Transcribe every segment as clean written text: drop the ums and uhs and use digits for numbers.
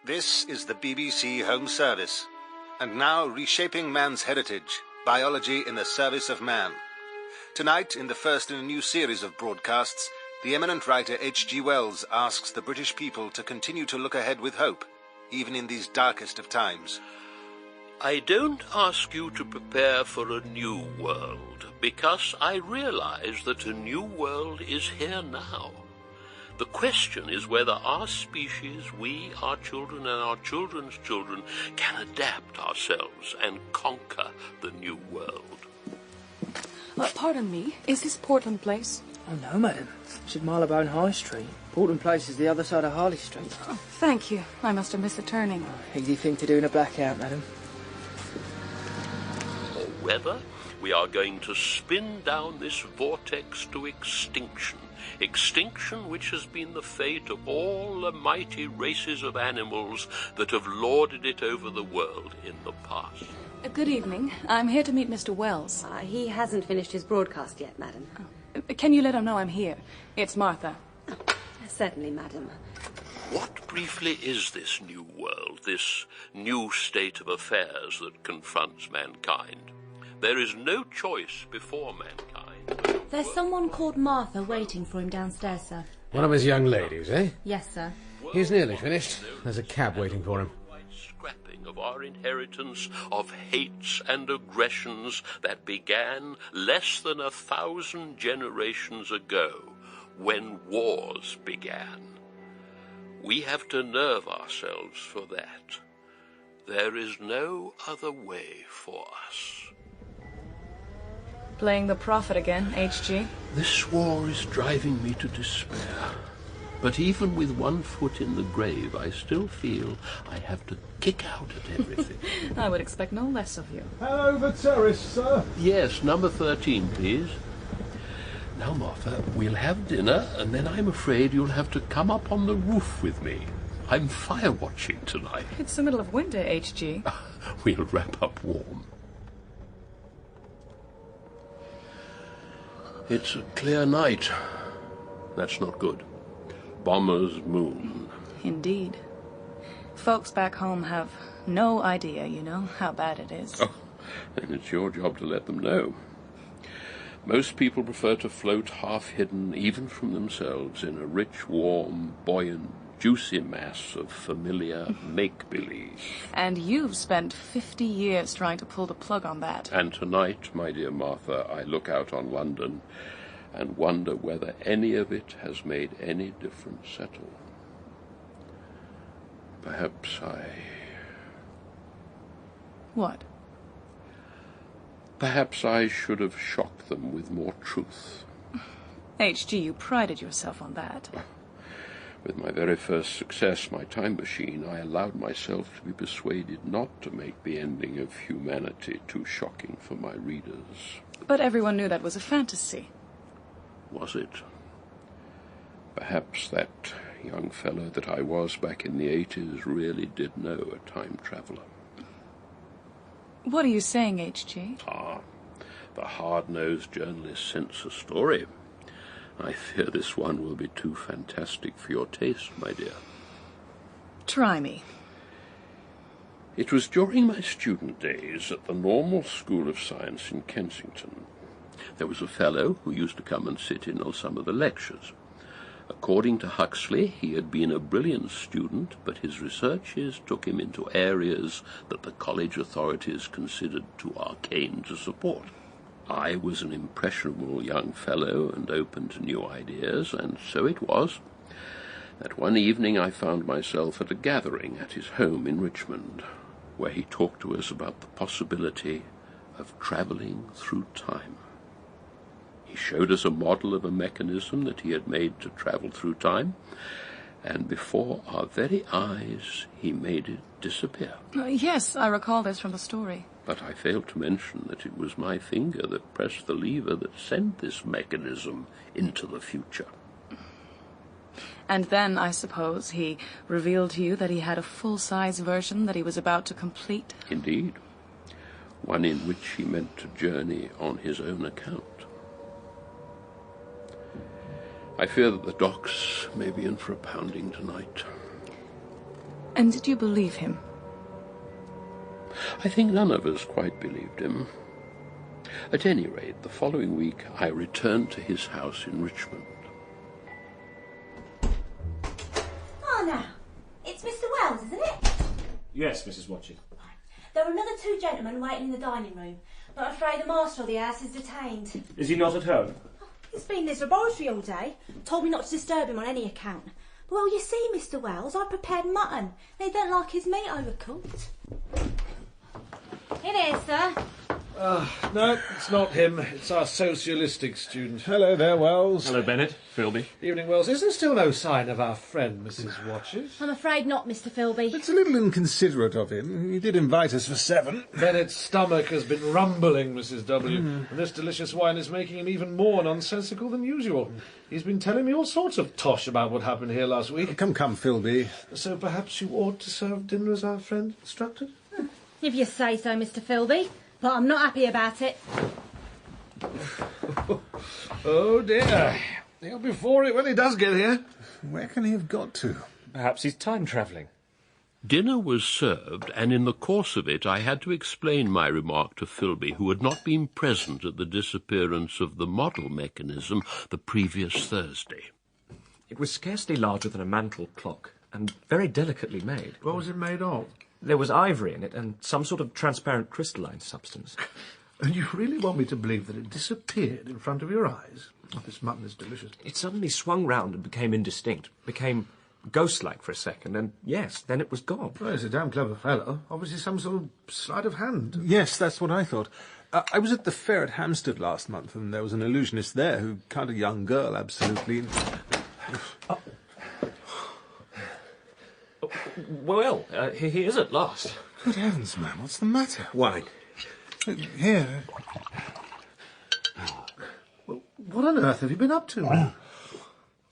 This is the BBC Home Service. And now, reshaping man's heritage, biology in the service of man. Tonight, in the first in a new series of broadcasts, the eminent writer H.G. Wells asks the British people to continue to look ahead with hope, even in these darkest of times. I don't ask you to prepare for a new world, because I realize that a new world is here now. The question is whether our species, we, our children, and our children's children can adapt ourselves and conquer the new world. Pardon me, is this Portland Place? Oh, no, madam. It's at Marylebone High Street. Portland Place is the other side of Harley Street. Oh, thank you. I must have missed the turning. Easy thing to do in a blackout, madam. Whether we are going to spin down this vortex to extinction, extinction which has been the fate of all the mighty races of animals that have lorded it over the world in the past. Good evening. I'm here to meet Mr. Wells. He hasn't finished his broadcast yet, madam. Can you let him know I'm here? It's Martha. Certainly, madam. What briefly is this new world, this new state of affairs that confronts mankind? There is no choice before mankind. There's someone called Martha waiting for him downstairs, sir. One of his young ladies, eh? Yes, sir. He's nearly finished. There's a cab waiting for him. Scrapping of our inheritance of hates and aggressions that began less than 1,000 generations ago, when wars began. We have to nerve ourselves for that. There is no other way for us. Playing the prophet again, H.G.? This war is driving me to despair. But even with one foot in the grave, I still feel I have to kick out at everything. I would expect no less of you. Hello, the terrace, sir. Yes, number 13, please. Now, Martha, we'll have dinner, and then I'm afraid you'll have to come up on the roof with me. I'm fire watching tonight. It's the middle of winter, H.G. We'll wrap up warm. It's a clear night. That's not good. Bomber's moon. Indeed. Folks back home have no idea, you know, how bad it is. Oh, then it's your job to let them know. Most people prefer to float half-hidden, even from themselves, in a rich, warm, buoyant, juicy mass of familiar make-believe. And you've spent 50 years trying to pull the plug on that. And tonight, my dear Martha, I look out on London and wonder whether any of it has made any difference at all. Perhaps What? Perhaps I should have shocked them with more truth. H.G., you prided yourself on that. With my very first success, my time machine, I allowed myself to be persuaded not to make the ending of humanity too shocking for my readers. But everyone knew that was a fantasy. Was it? Perhaps that young fellow that I was back in the 80s really did know a time traveller. What are you saying, H.G.? The hard-nosed journalist scents a story. I fear this one will be too fantastic for your taste, my dear. Try me. It was during my student days at the Normal School of Science in Kensington. There was a fellow who used to come and sit in on some of the lectures. According to Huxley, he had been a brilliant student, but his researches took him into areas that the college authorities considered too arcane to support. I was an impressionable young fellow and open to new ideas, and so it was that one evening I found myself at a gathering at his home in Richmond, where he talked to us about the possibility of travelling through time. He showed us a model of a mechanism that he had made to travel through time, and before our very eyes he made it disappear. Yes, I recall this from the story. But I failed to mention that it was my finger that pressed the lever that sent this mechanism into the future. And then, I suppose, he revealed to you that he had a full-size version that he was about to complete? Indeed. One in which he meant to journey on his own account. I fear that the docks may be in for a pounding tonight. And did you believe him? I think none of us quite believed him. At any rate, the following week I returned to his house in Richmond. Oh, now, it's Mr. Wells, isn't it? Yes, Mrs. Watchett. There are another two gentlemen waiting in the dining room, but I'm afraid the master of the house is detained. Is he not at home? He's been in his laboratory all day, told me not to disturb him on any account. Well, you see, Mr. Wells, I prepared mutton. They don't like his meat overcooked. In here, sir. No, it's not him. It's our socialistic student. Hello there, Wells. Hello, Bennett. Filby. Evening, Wells. Is there still no sign of our friend, Mrs. Watchett? I'm afraid not, Mr. Filby. It's a little inconsiderate of him. He did invite us for 7. Bennett's stomach has been rumbling, Mrs. W. And this delicious wine is making him even more nonsensical than usual. He's been telling me all sorts of tosh about what happened here last week. Come, Filby. So perhaps you ought to serve dinner as our friend instructed? If you say so, Mr. Filby. But I'm not happy about it. Oh, dear. He'll be for it when he does get here. Where can he have got to? Perhaps he's time-travelling. Dinner was served, and in the course of it I had to explain my remark to Filby, who had not been present at the disappearance of the model mechanism the previous Thursday. It was scarcely larger than a mantel clock, and very delicately made. What was it made of? There was ivory in it, and some sort of transparent crystalline substance. And you really want me to believe that it disappeared in front of your eyes? Oh, this mutton is delicious. It suddenly swung round and became indistinct, became ghost-like for a second, and yes, then it was gone. Well, he's a damn clever fellow. Obviously some sort of sleight of hand. Yes, that's what I thought. I was at the fair at Hampstead last month, and there was an illusionist there who cut a young girl absolutely... Well, he is at last. Good heavens, man, what's the matter? Wine. Here. Well, what on earth have you been up to?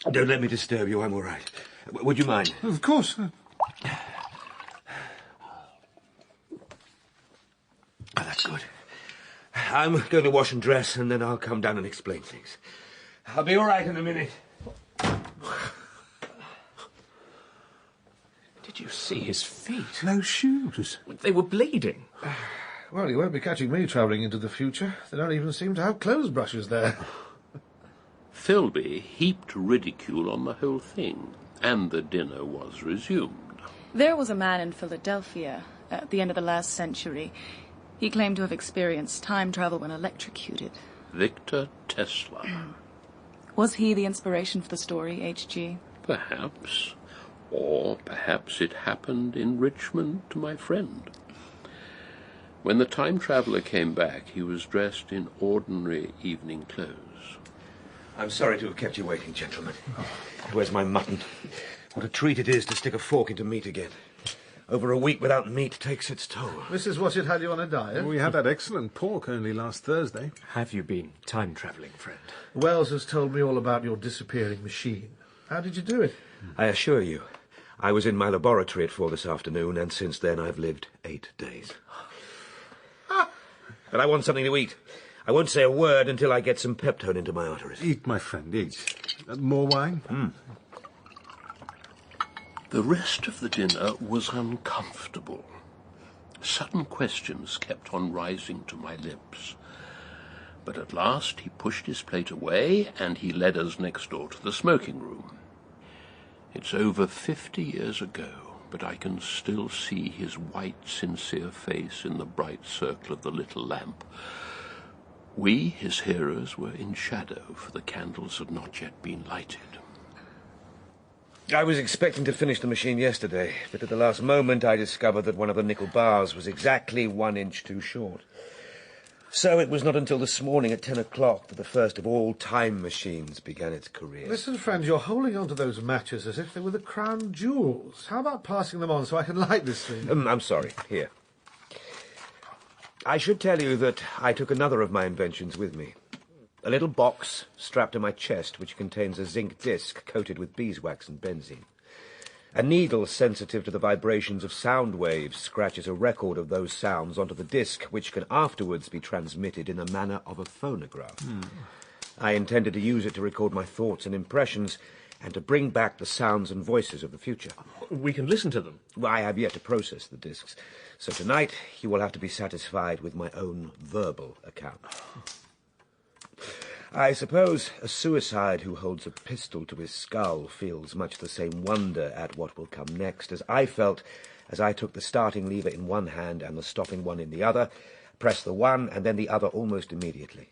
Don't let me disturb you, I'm all right. Would you mind? Of course. Oh, that's good. I'm going to wash and dress, and then I'll come down and explain things. I'll be all right in a minute. Did you see his feet? No shoes. They were bleeding. Well, you won't be catching me travelling into the future. They don't even seem to have clothes brushes there. Filby heaped ridicule on the whole thing, and the dinner was resumed. There was a man in Philadelphia at the end of the last century. He claimed to have experienced time travel when electrocuted. Victor Tesla. Was he the inspiration for the story, H.G.? Perhaps. Or perhaps it happened in Richmond to my friend. When the time traveller came back, he was dressed in ordinary evening clothes. I'm sorry to have kept you waiting, gentlemen. Where's my mutton? What a treat it is to stick a fork into meat again. Over a week without meat takes its toll. Mrs. Watchett had you on a diet? We had that excellent pork only last Thursday. Have you been time-travelling, friend? Wells has told me all about your disappearing machine. How did you do it? I assure you, I was in my laboratory at 4 this afternoon, and since then I've lived 8 days. But I want something to eat. I won't say a word until I get some peptone into my arteries. Eat, my friend, eat. More wine? The rest of the dinner was uncomfortable. Sudden questions kept on rising to my lips. But at last he pushed his plate away, and he led us next door to the smoking room. It's over 50 years ago, but I can still see his white, sincere face in the bright circle of the little lamp. We, his hearers, were in shadow, for the candles had not yet been lighted. I was expecting to finish the machine yesterday, but at the last moment I discovered that one of the nickel bars was exactly 1 inch too short. So it was not until this morning at 10 o'clock that the first of all time machines began its career. Listen, friend, you're holding on to those matches as if they were the crown jewels. How about passing them on so I can light this thing? I'm sorry. Here. I should tell you that I took another of my inventions with me. A little box strapped to my chest which contains a zinc disc coated with beeswax and benzene. A needle sensitive to the vibrations of sound waves scratches a record of those sounds onto the disc, which can afterwards be transmitted in the manner of a phonograph. I intended to use it to record my thoughts and impressions, and to bring back the sounds and voices of the future. We can listen to them. Well, I have yet to process the discs, so tonight you will have to be satisfied with my own verbal account. I suppose a suicide who holds a pistol to his skull feels much the same wonder at what will come next as I felt as I took the starting lever in one hand and the stopping one in the other, pressed the one and then the other almost immediately.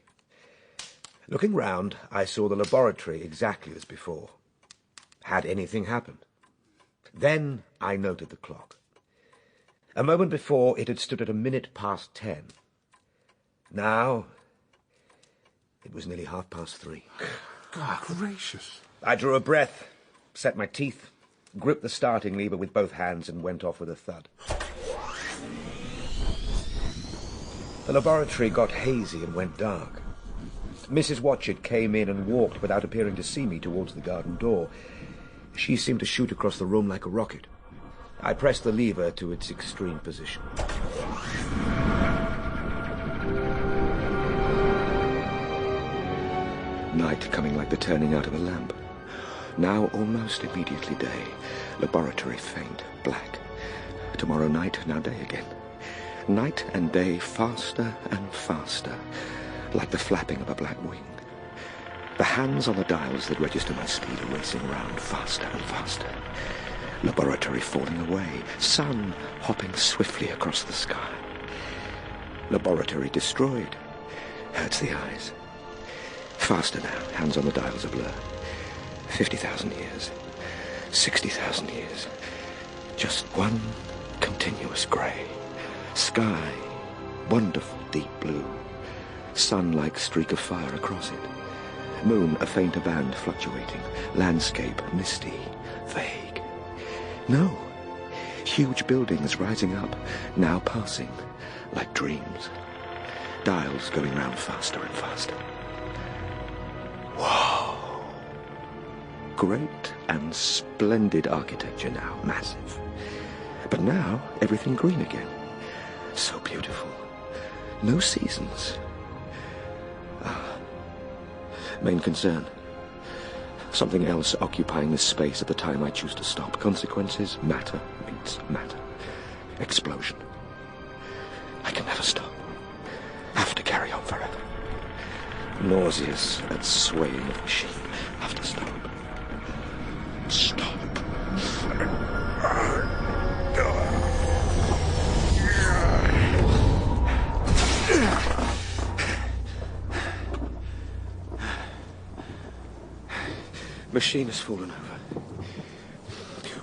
Looking round, I saw the laboratory exactly as before. Had anything happened? Then I noted the clock. A moment before, it had stood at 10:03. Now, it was nearly 3:30. God gracious. I drew a breath, set my teeth, gripped the starting lever with both hands and went off with a thud. The laboratory got hazy and went dark. Mrs. Watchett came in and walked without appearing to see me towards the garden door. She seemed to shoot across the room like a rocket. I pressed the lever to its extreme position. Night coming like the turning out of a lamp. Now almost immediately day. Laboratory faint, black. Tomorrow night, now day again. Night and day faster and faster, like the flapping of a black wing. The hands on the dials that register my speed are racing round faster and faster. Laboratory falling away, sun hopping swiftly across the sky. Laboratory destroyed, hurts the eyes. Faster now, hands on the dials a blur. 50,000 years, 60,000 years. Just one continuous grey. Sky, wonderful deep blue. Sun like streak of fire across it. Moon, a fainter band fluctuating. Landscape, misty, vague. No, huge buildings rising up, now passing, like dreams. Dials going round faster and faster. Whoa! Great and splendid architecture now, massive. But now, everything green again. So beautiful. No seasons. Main concern. Something else occupying this space at the time I choose to stop. Consequences, matter meets matter. Explosion. I can never stop. Have to carry on forever. Nauseous and swaying of machine. Have to stop. Stop. Machine has fallen over.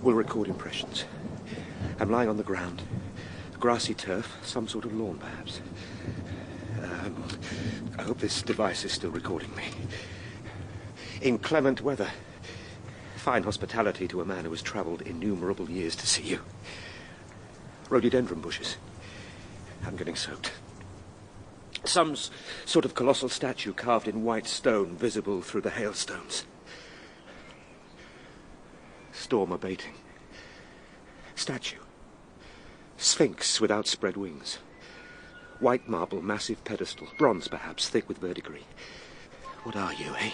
We'll record impressions. I'm lying on the ground. Grassy turf, some sort of lawn, perhaps. I hope this device is still recording me. Inclement weather. Fine hospitality to a man who has travelled innumerable years to see you. Rhododendron bushes. I'm getting soaked. Some sort of colossal statue carved in white stone, visible through the hailstones. Storm abating. Statue. Sphinx with outspread wings. White marble, massive pedestal. Bronze, perhaps, thick with verdigris. What are you, eh?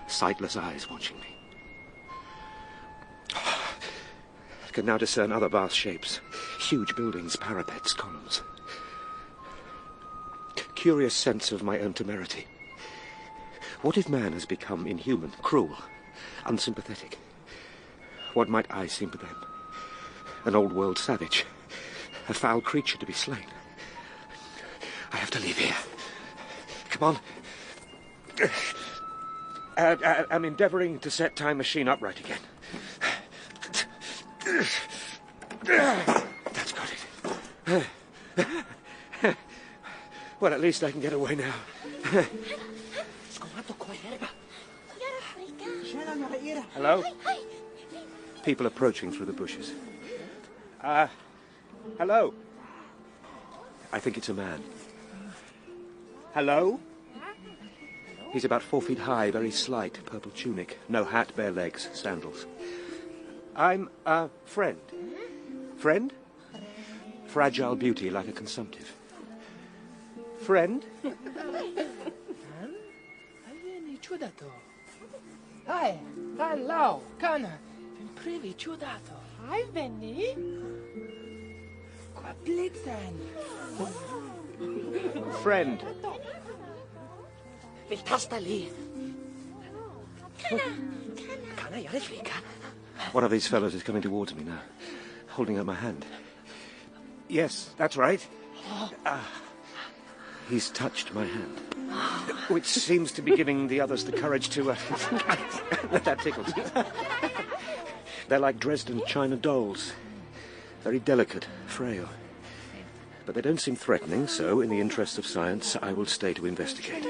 Sightless eyes watching me. I can now discern other vast shapes. Huge buildings, parapets, columns. Curious sense of my own temerity. What if man has become inhuman, cruel, unsympathetic? What might I seem to them? An old-world savage. A foul creature to be slain. I have to leave here. Come on. I'm endeavouring to set time machine upright again. That's got it. Well, at least I can get away now. Hello? People approaching through the bushes. Hello? I think it's a man. Hello? He's about 4 feet high, very slight, purple tunic, no hat, bare legs, sandals. I'm a friend. Friend? Fragile beauty like a consumptive. Friend? Hi, hello, Gunnar. Privi ciudato. Hi, Benny. Qua blitzen. Friend. Viltastali. Kana yariflika. One of these fellows is coming towards me now, holding out my hand. Yes, that's right. He's touched my hand, which seems to be giving the others the courage to... that tickles. They're like Dresden china dolls. Very delicate, frail. But they don't seem threatening, so in the interests of science, I will stay to investigate.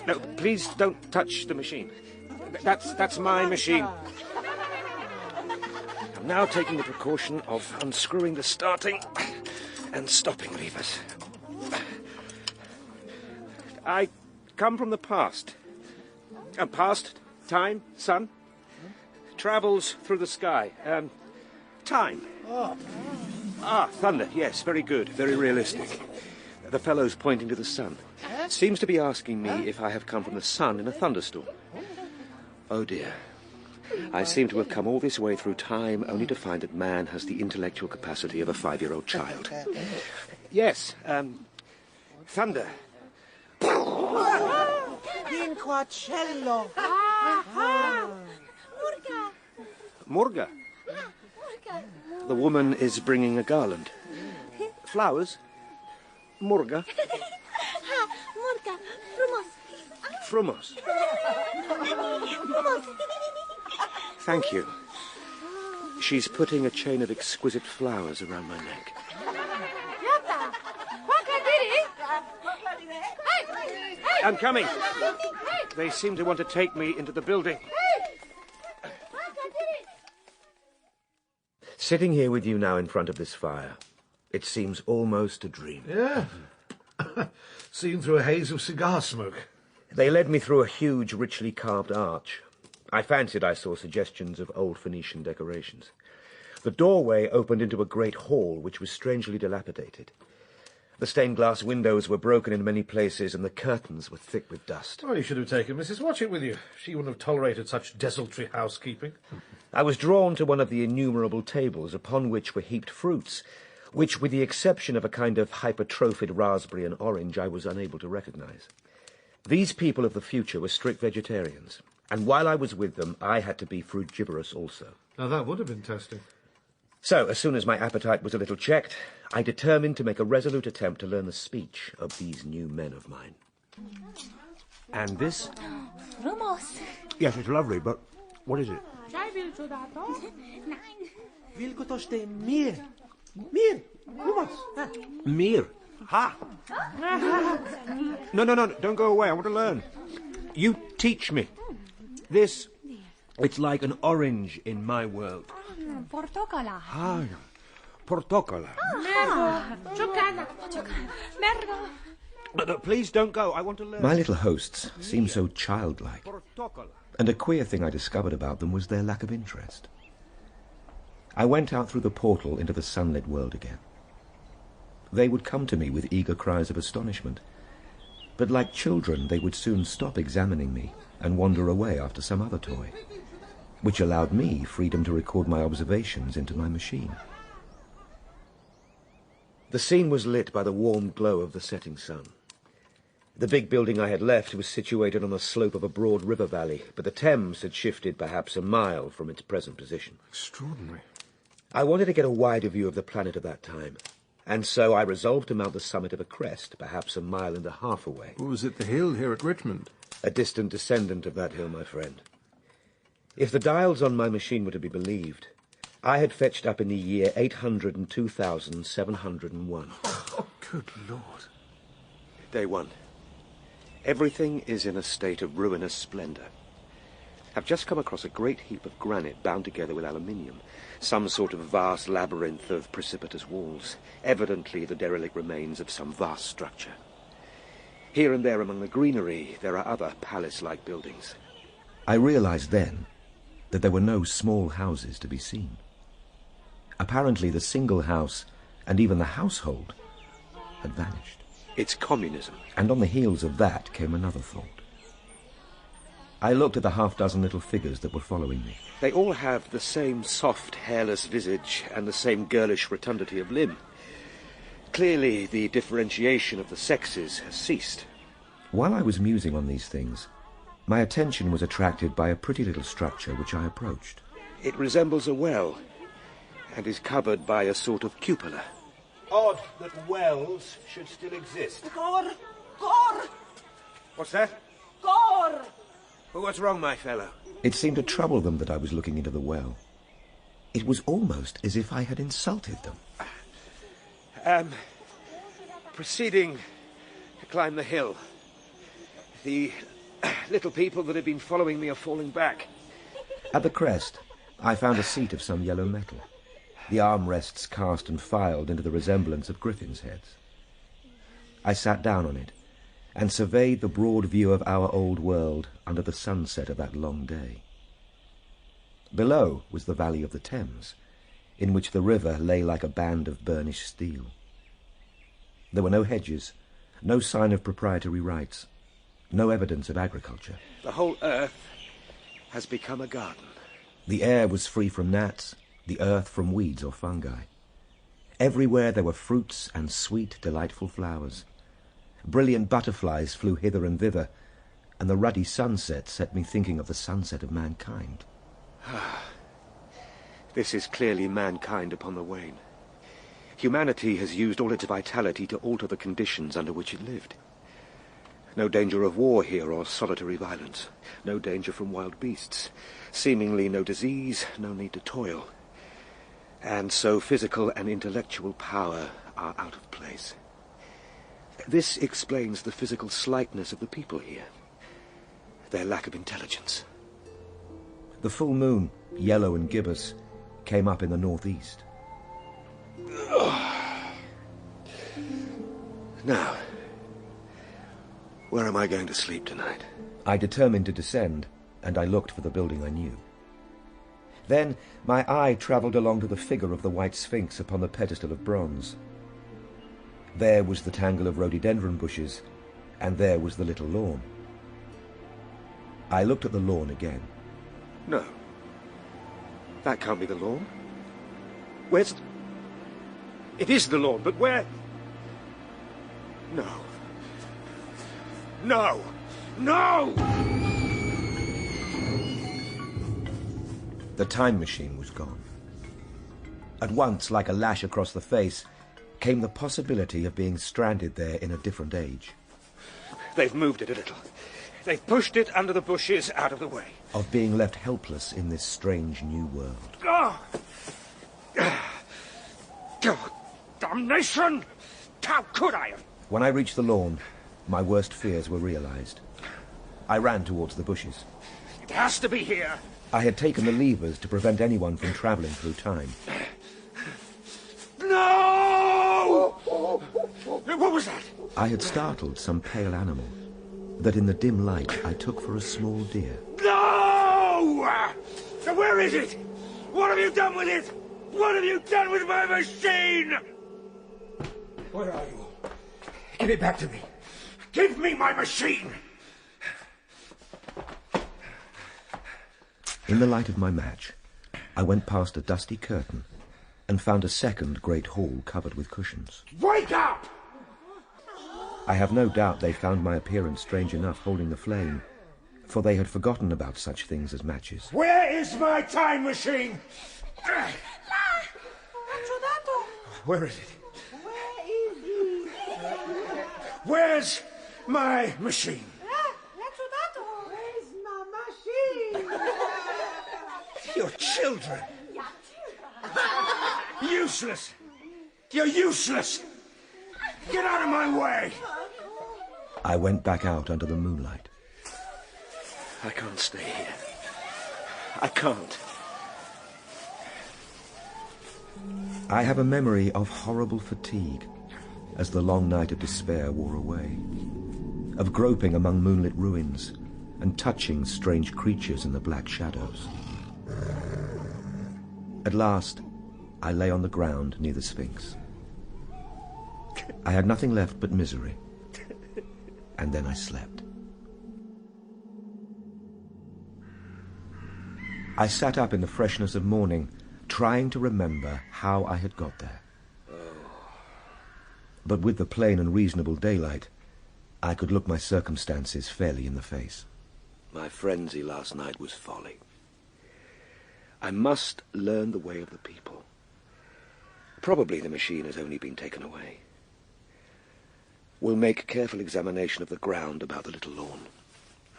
No, please don't touch the machine. That's my machine. I'm now taking the precaution of unscrewing the starting and stopping levers. I come from the past. Past, time, sun, travels through the sky. Time. Thunder, yes, very good, very realistic. The fellow's pointing to the sun. Seems to be asking me if I have come from the sun in a thunderstorm. Oh dear. I seem to have come all this way through time only to find that man has the intellectual capacity of a 5-year-old child. Yes, thunder. Quinquacello. Murga. The woman is bringing a garland. Flowers. Murga. Frumos. Thank you. She's putting a chain of exquisite flowers around my neck. I'm coming. They seem to want to take me into the building. Sitting here with you now in front of this fire, it seems almost a dream. Yeah. Seen through a haze of cigar smoke. They led me through a huge, richly carved arch. I fancied I saw suggestions of old Phoenician decorations. The doorway opened into a great hall, which was strangely dilapidated. The stained glass windows were broken in many places, and the curtains were thick with dust. Well, you should have taken Mrs. Watchett with you. She wouldn't have tolerated such desultory housekeeping. I was drawn to one of the innumerable tables upon which were heaped fruits, which, with the exception of a kind of hypertrophied raspberry and orange, I was unable to recognize. These people of the future were strict vegetarians, and while I was with them, I had to be frugivorous also. Now, that would have been testing. So, as soon as my appetite was a little checked, I determined to make a resolute attempt to learn the speech of these new men of mine. And this? Rumos. Yes, it's lovely, but what is it? Mir. Mir. Rumos. Mir. Ha! No, don't go away. I want to learn. You teach me. This, it's like an orange in my world. Portocola. Ah, portocola. Mergo. No, please don't go. I want to learn. My little hosts seemed so childlike. And a queer thing I discovered about them was their lack of interest. I went out through the portal into the sunlit world again. They would come to me with eager cries of astonishment, but like children they would soon stop examining me and wander away after some other toy, which allowed me freedom to record my observations into my machine. The scene was lit by the warm glow of the setting sun. The big building I had left was situated on the slope of a broad river valley, but the Thames had shifted perhaps a mile from its present position. Extraordinary. I wanted to get a wider view of the planet of that time, and so I resolved to mount the summit of a crest, perhaps a mile and a half away. What was it, the hill here at Richmond? A distant descendant of that hill, my friend. If the dials on my machine were to be believed, I had fetched up in the year 802,701. Oh, good Lord. Day one. Everything is in a state of ruinous splendour. I've just come across a great heap of granite bound together with aluminium, some sort of vast labyrinth of precipitous walls, evidently the derelict remains of some vast structure. Here and there among the greenery, there are other palace-like buildings. I realized then that there were no small houses to be seen. Apparently the single house, and even the household, had vanished. It's communism. And on the heels of that came another thought. I looked at the half-dozen little figures that were following me. They all have the same soft, hairless visage and the same girlish rotundity of limb. Clearly, the differentiation of the sexes has ceased. While I was musing on these things, my attention was attracted by a pretty little structure which I approached. It resembles a well, and is covered by a sort of cupola. Odd that wells should still exist. Gore! Gore! What's that? Gore! Well, what's wrong, my fellow? It seemed to trouble them that I was looking into the well. It was almost as if I had insulted them. Proceeding to climb the hill. The little people that have been following me are falling back. At the crest, I found a seat of some yellow metal, the armrests cast and filed into the resemblance of griffins' heads. I sat down on it and surveyed the broad view of our old world under the sunset of that long day. Below was the valley of the Thames, in which the river lay like a band of burnished steel. There were no hedges, no sign of proprietary rights, no evidence of agriculture. The whole earth has become a garden. The air was free from gnats, the earth from weeds or fungi. Everywhere there were fruits and sweet, delightful flowers. Brilliant butterflies flew hither and thither, and the ruddy sunset set me thinking of the sunset of mankind. This is clearly mankind upon the wane. Humanity has used all its vitality to alter the conditions under which it lived. No danger of war here or solitary violence. No danger from wild beasts. Seemingly no disease, no need to toil. And so physical and intellectual power are out of place. This explains the physical slightness of the people here. Their lack of intelligence. The full moon, yellow and gibbous, came up in the northeast. Now, where am I going to sleep tonight? I determined to descend, and I looked for the building I knew. Then my eye travelled along to the figure of the white sphinx upon the pedestal of bronze. There was the tangle of rhododendron bushes, and there was the little lawn. I looked at the lawn again. No. That can't be the lawn. Where's... It is the lawn, but where... No. No! No! The time machine was gone. At once, like a lash across the face, came the possibility of being stranded there in a different age. They've moved it a little. They've pushed it under the bushes out of the way. Of being left helpless in this strange new world. Oh! Oh, damnation! How could I have... When I reached the lawn, my worst fears were realized. I ran towards the bushes. It has to be here. I had taken the levers to prevent anyone from travelling through time. No! What was that? I had startled some pale animal that in the dim light I took for a small deer. No! So where is it? What have you done with it? What have you done with my machine? Where are you? Give it back to me. Give me my machine! In the light of my match, I went past a dusty curtain and found a second great hall covered with cushions. Wake up! I have no doubt they found my appearance strange enough holding the flame, for they had forgotten about such things as matches. Where is my time machine? Where is it? Where's my machine? Where's my machine? You're children. Useless. You're useless. Get out of my way. I went back out under the moonlight. I can't stay here. I can't. I have a memory of horrible fatigue as the long night of despair wore away, of groping among moonlit ruins and touching strange creatures in the black shadows. At last, I lay on the ground near the Sphinx. I had nothing left but misery, and then I slept. I sat up in the freshness of morning, trying to remember how I had got there. But with the plain and reasonable daylight, I could look my circumstances fairly in the face. My frenzy last night was folly. I must learn the way of the people. Probably the machine has only been taken away. We'll make careful examination of the ground about the little lawn.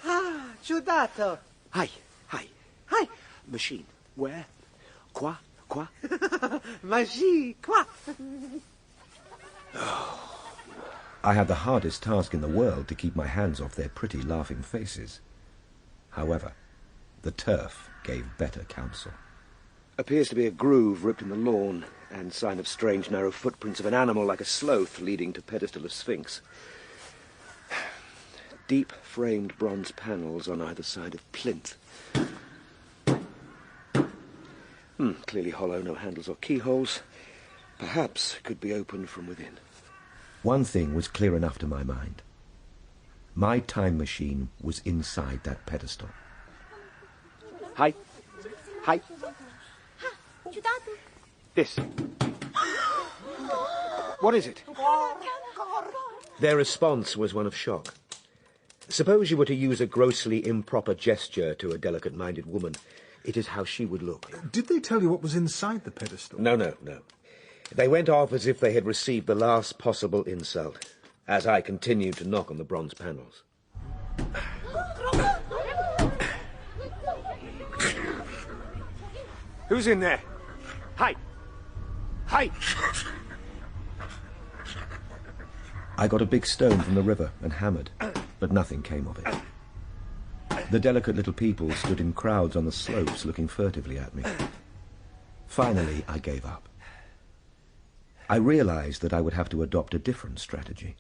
Ah, Giudato. Hi. Machine. Where? Qua? Magie, quoi? I had the hardest task in the world to keep my hands off their pretty laughing faces. However, the turf gave better counsel. Appears to be a groove ripped in the lawn, and sign of strange narrow footprints of an animal like a sloth leading to pedestal of sphinx. Deep framed bronze panels on either side of plinth. Clearly hollow, no handles or keyholes. Perhaps could be opened from within. One thing was clear enough to my mind. My time machine was inside that pedestal. Hi. This. What is it? Their response was one of shock. Suppose you were to use a grossly improper gesture to a delicate-minded woman. It is how she would look. Did they tell you what was inside the pedestal? No. They went off as if they had received the last possible insult, as I continued to knock on the bronze panels. Who's in there? Hi! I got a big stone from the river and hammered, but nothing came of it. The delicate little people stood in crowds on the slopes looking furtively at me. Finally, I gave up. I realized that I would have to adopt a different strategy.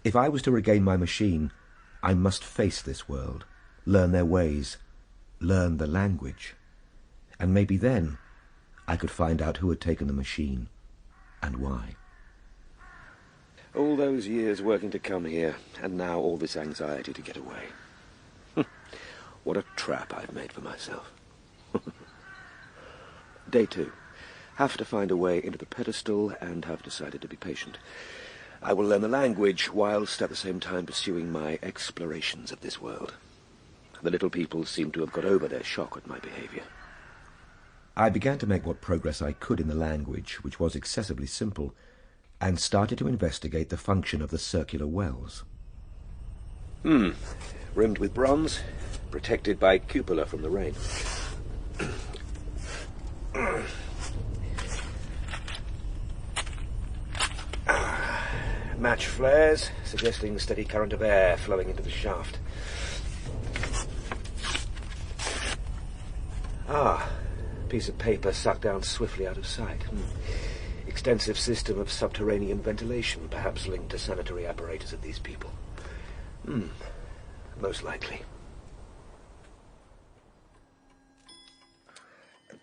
If I was to regain my machine, I must face this world, learn their ways, learn the language. And maybe then I could find out who had taken the machine and why. All those years working to come here, and now all this anxiety to get away. What a trap I've made for myself. Day 2. Have to find a way into the pedestal and have decided to be patient. I will learn the language whilst at the same time pursuing my explorations of this world. The little people seem to have got over their shock at my behaviour. I began to make what progress I could in the language, which was excessively simple, and started to investigate the function of the circular wells. Rimmed with bronze, protected by cupola from the rain. Match flares, suggesting steady current of air flowing into the shaft. Piece of paper sucked down swiftly out of sight. Extensive system of subterranean ventilation, perhaps linked to sanitary apparatus of these people. Most likely.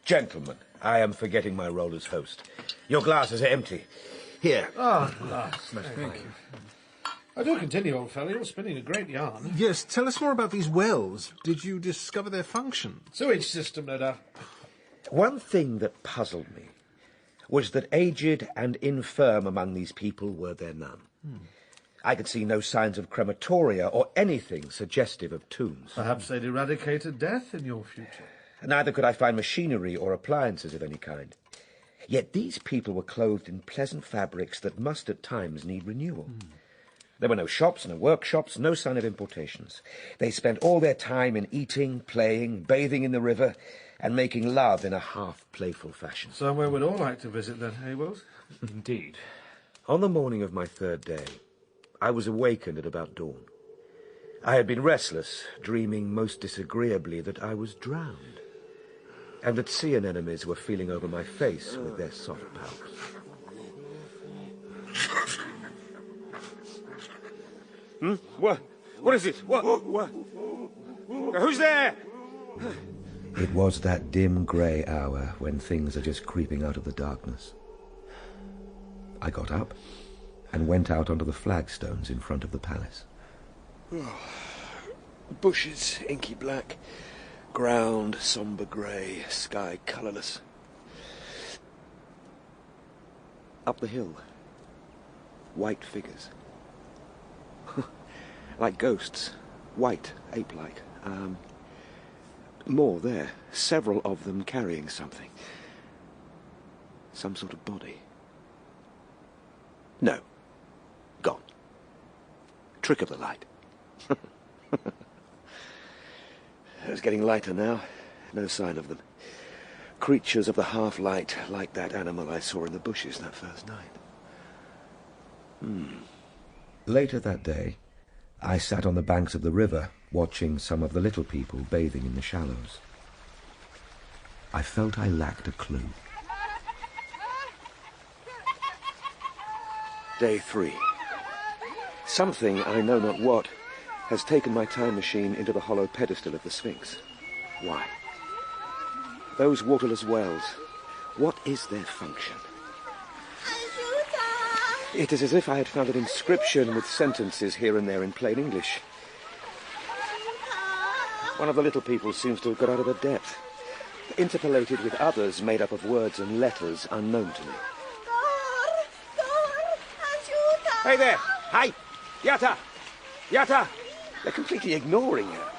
Gentlemen, I am forgetting my role as host. Your glasses are empty. Here. Thank you. I do continue, old fellow. You're spinning a great yarn. Yes, tell us more about these wells. Did you discover their function? Sewage system, no doubt. One thing that puzzled me was that aged and infirm among these people were there none. I could see no signs of crematoria or anything suggestive of tombs. Perhaps they'd eradicated death in your future. Neither could I find machinery or appliances of any kind. Yet these people were clothed in pleasant fabrics that must at times need renewal. There were no shops, no workshops, no sign of importations. They spent all their time in eating, playing, bathing in the river, and making love in a half-playful fashion. Somewhere we'd all like to visit then, eh, Wills? Indeed. On the morning of my third day, I was awakened at about dawn. I had been restless, dreaming most disagreeably that I was drowned, and that sea anemones were feeling over my face with their soft palps. What is it? What? Who's there? It was that dim grey hour when things are just creeping out of the darkness. I got up and went out onto the flagstones in front of the palace. Bushes, inky black. Ground, sombre grey, sky colourless. Up the hill, white figures. Like ghosts, white, ape-like. More there, several of them carrying something. Some sort of body. No. Gone. Trick of the light. It's getting lighter now. No sign of them. Creatures of the half-light, like that animal I saw in the bushes that first night. Later that day, I sat on the banks of the river, watching some of the little people bathing in the shallows. I felt I lacked a clue. Day 3. Something, I know not what, has taken my time machine into the hollow pedestal of the Sphinx. Why? Those waterless wells, what is their function? It is as if I had found an inscription with sentences here and there in plain English. One of the little people seems to have got out of her depth, interpolated with others made up of words and letters unknown to me. Hey there! Hi! Yata! Yata! They're completely ignoring her.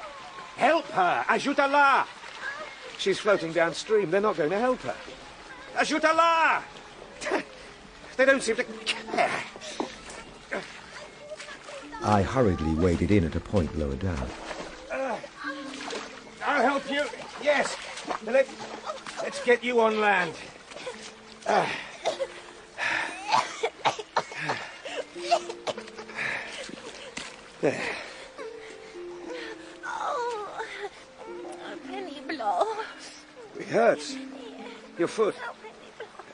Help her! Ajuta-la! She's floating downstream. They're not going to help her. Ajuta-la! They don't seem to care. I hurriedly waded in at a point lower down. I'll help you. Yes. Let's get you on land. There. Oh, a penny blow. It hurts. Your foot.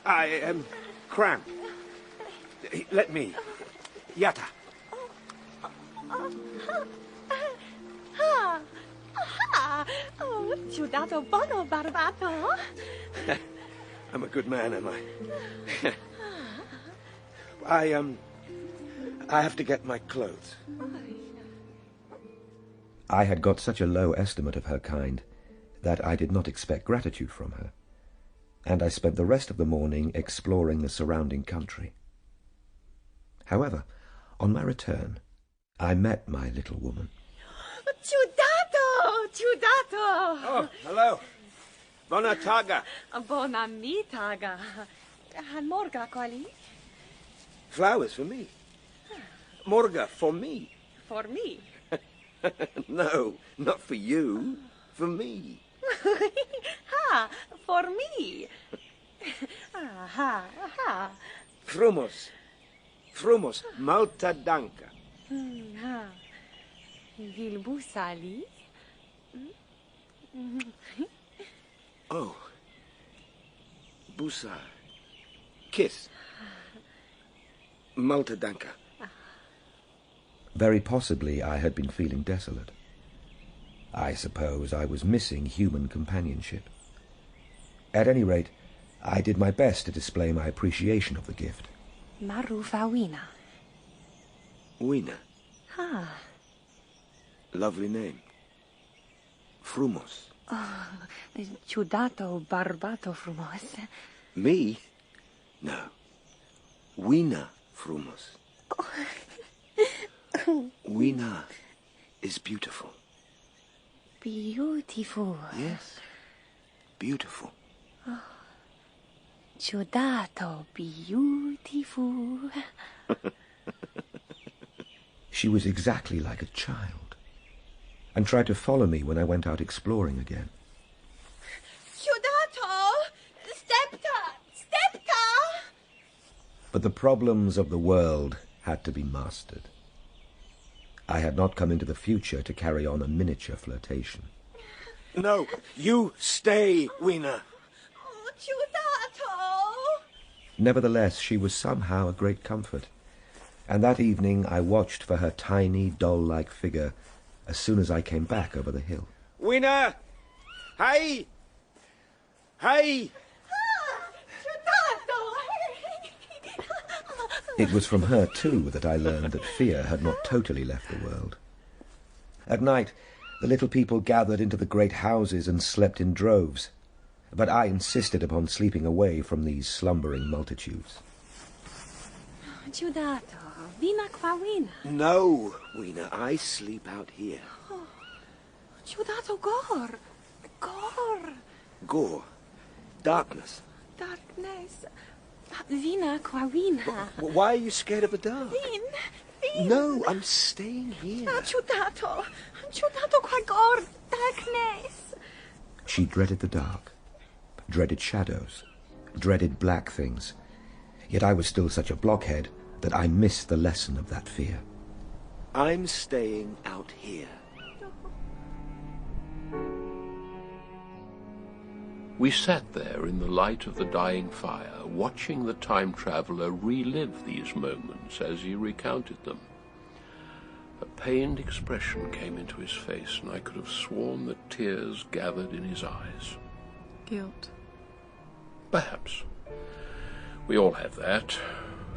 I am cramped. Let me. Yata. Oh, Ciudato Bono Barbato. I'm a good man, am I? I have to get my clothes. I had got such a low estimate of her kind that I did not expect gratitude from her, and I spent the rest of the morning exploring the surrounding country. However, on my return, I met my little woman. Ciudato! Ciudato! Oh, hello. Bona taga. Bona mi taga. Morga quali? Flowers for me. Morga for me. For me? No, not for you. For me. Ha! For me. Ha! Ha! Frumos. Frumos. Malta danka. Ha. Vil busali? Oh. Busa. Kiss. Malta danka. Very possibly I had been feeling desolate. I suppose I was missing human companionship. At any rate, I did my best to display my appreciation of the gift. Marufa Weena. Weena. Ha. Lovely name. Frumos. Oh, Ciudato Barbato Frumos. Me? No. Weena Frumos. Weena is beautiful. Beautiful. Yes. Beautiful. Oh. Ciudato beautiful. She was exactly like a child, and tried to follow me when I went out exploring again. Ciudato! Stepta! Stepta! But the problems of the world had to be mastered. I had not come into the future to carry on a miniature flirtation. No, you stay, Weena. Oh, Ciudato! Nevertheless, she was somehow a great comfort, and that evening I watched for her tiny, doll-like figure as soon as I came back over the hill. Weena! Hey! Hey! It was from her, too, that I learned that fear had not totally left the world. At night, The little people gathered into the great houses and slept in droves, but I insisted upon sleeping away from these slumbering multitudes. Giudato, Weena qua Weena. No, Weena, I sleep out here. Oh, Giudato, gore. Gore. Gore. Darkness. Darkness. Weena qua Weena. Why are you scared of the dark? Ween. No, I'm staying here. Giudato. Giudato qua gore. Darkness. She dreaded the dark, dreaded shadows, dreaded black things. Yet I was still such a blockhead that I missed the lesson of that fear. I'm staying out here. We sat there in the light of the dying fire, watching the time traveller relive these moments as he recounted them. A pained expression came into his face, and I could have sworn that tears gathered in his eyes. Guilt. Perhaps. We all have that,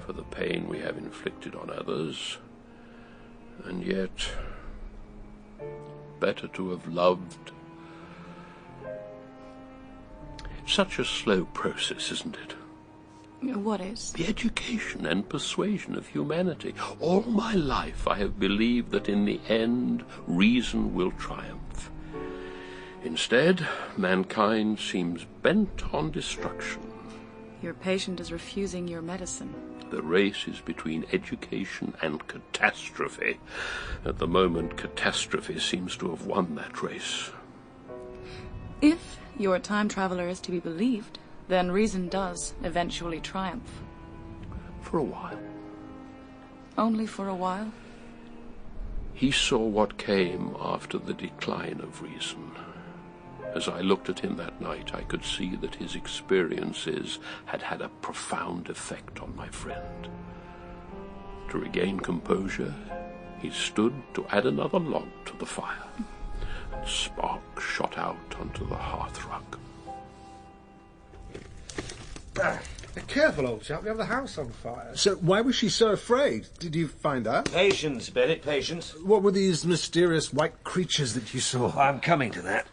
for the pain we have inflicted on others. And yet, better to have loved. Such a slow process, isn't it? What is? The education and persuasion of humanity. All my life I have believed that in the end reason will triumph. Instead, mankind seems bent on destruction. Your patient is refusing your medicine. The race is between education and catastrophe. At the moment, catastrophe seems to have won that race. If your time traveller is to be believed, then reason does eventually triumph. For a while. Only for a while? He saw what came after the decline of reason. As I looked at him that night, I could see that his experiences had had a profound effect on my friend. To regain composure, he stood to add another log to the fire. And sparks shot out onto the hearthrug. Be careful, old chap. We have the house on fire. So why was she so afraid? Did you find out? Patience, Bennett, patience. What were these mysterious white creatures that you saw? I'm coming to that.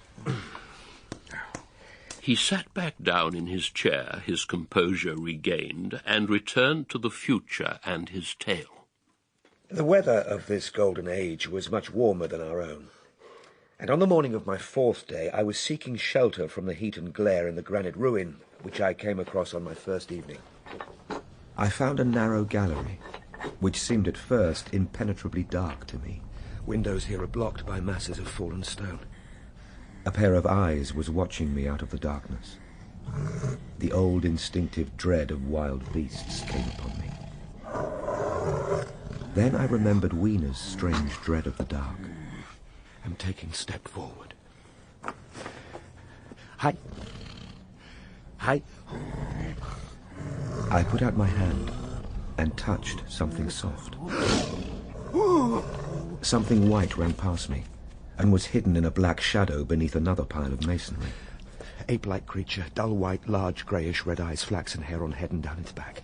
He sat back down in his chair, his composure regained, and returned to the future and his tale. The weather of this golden age was much warmer than our own. And on the morning of my 4th day, I was seeking shelter from the heat and glare in the granite ruin, which I came across on my first evening. I found a narrow gallery, which seemed at first impenetrably dark to me. Windows here are blocked by masses of fallen stone. A pair of eyes was watching me out of the darkness. The old instinctive dread of wild beasts came upon me. Then I remembered Weena's strange dread of the dark. And taking a step forward. Hi. Hi. I put out my hand and touched something soft. Something white ran past me and was hidden in a black shadow beneath another pile of masonry. Ape-like creature, dull white, large greyish red eyes, flaxen hair on head and down its back.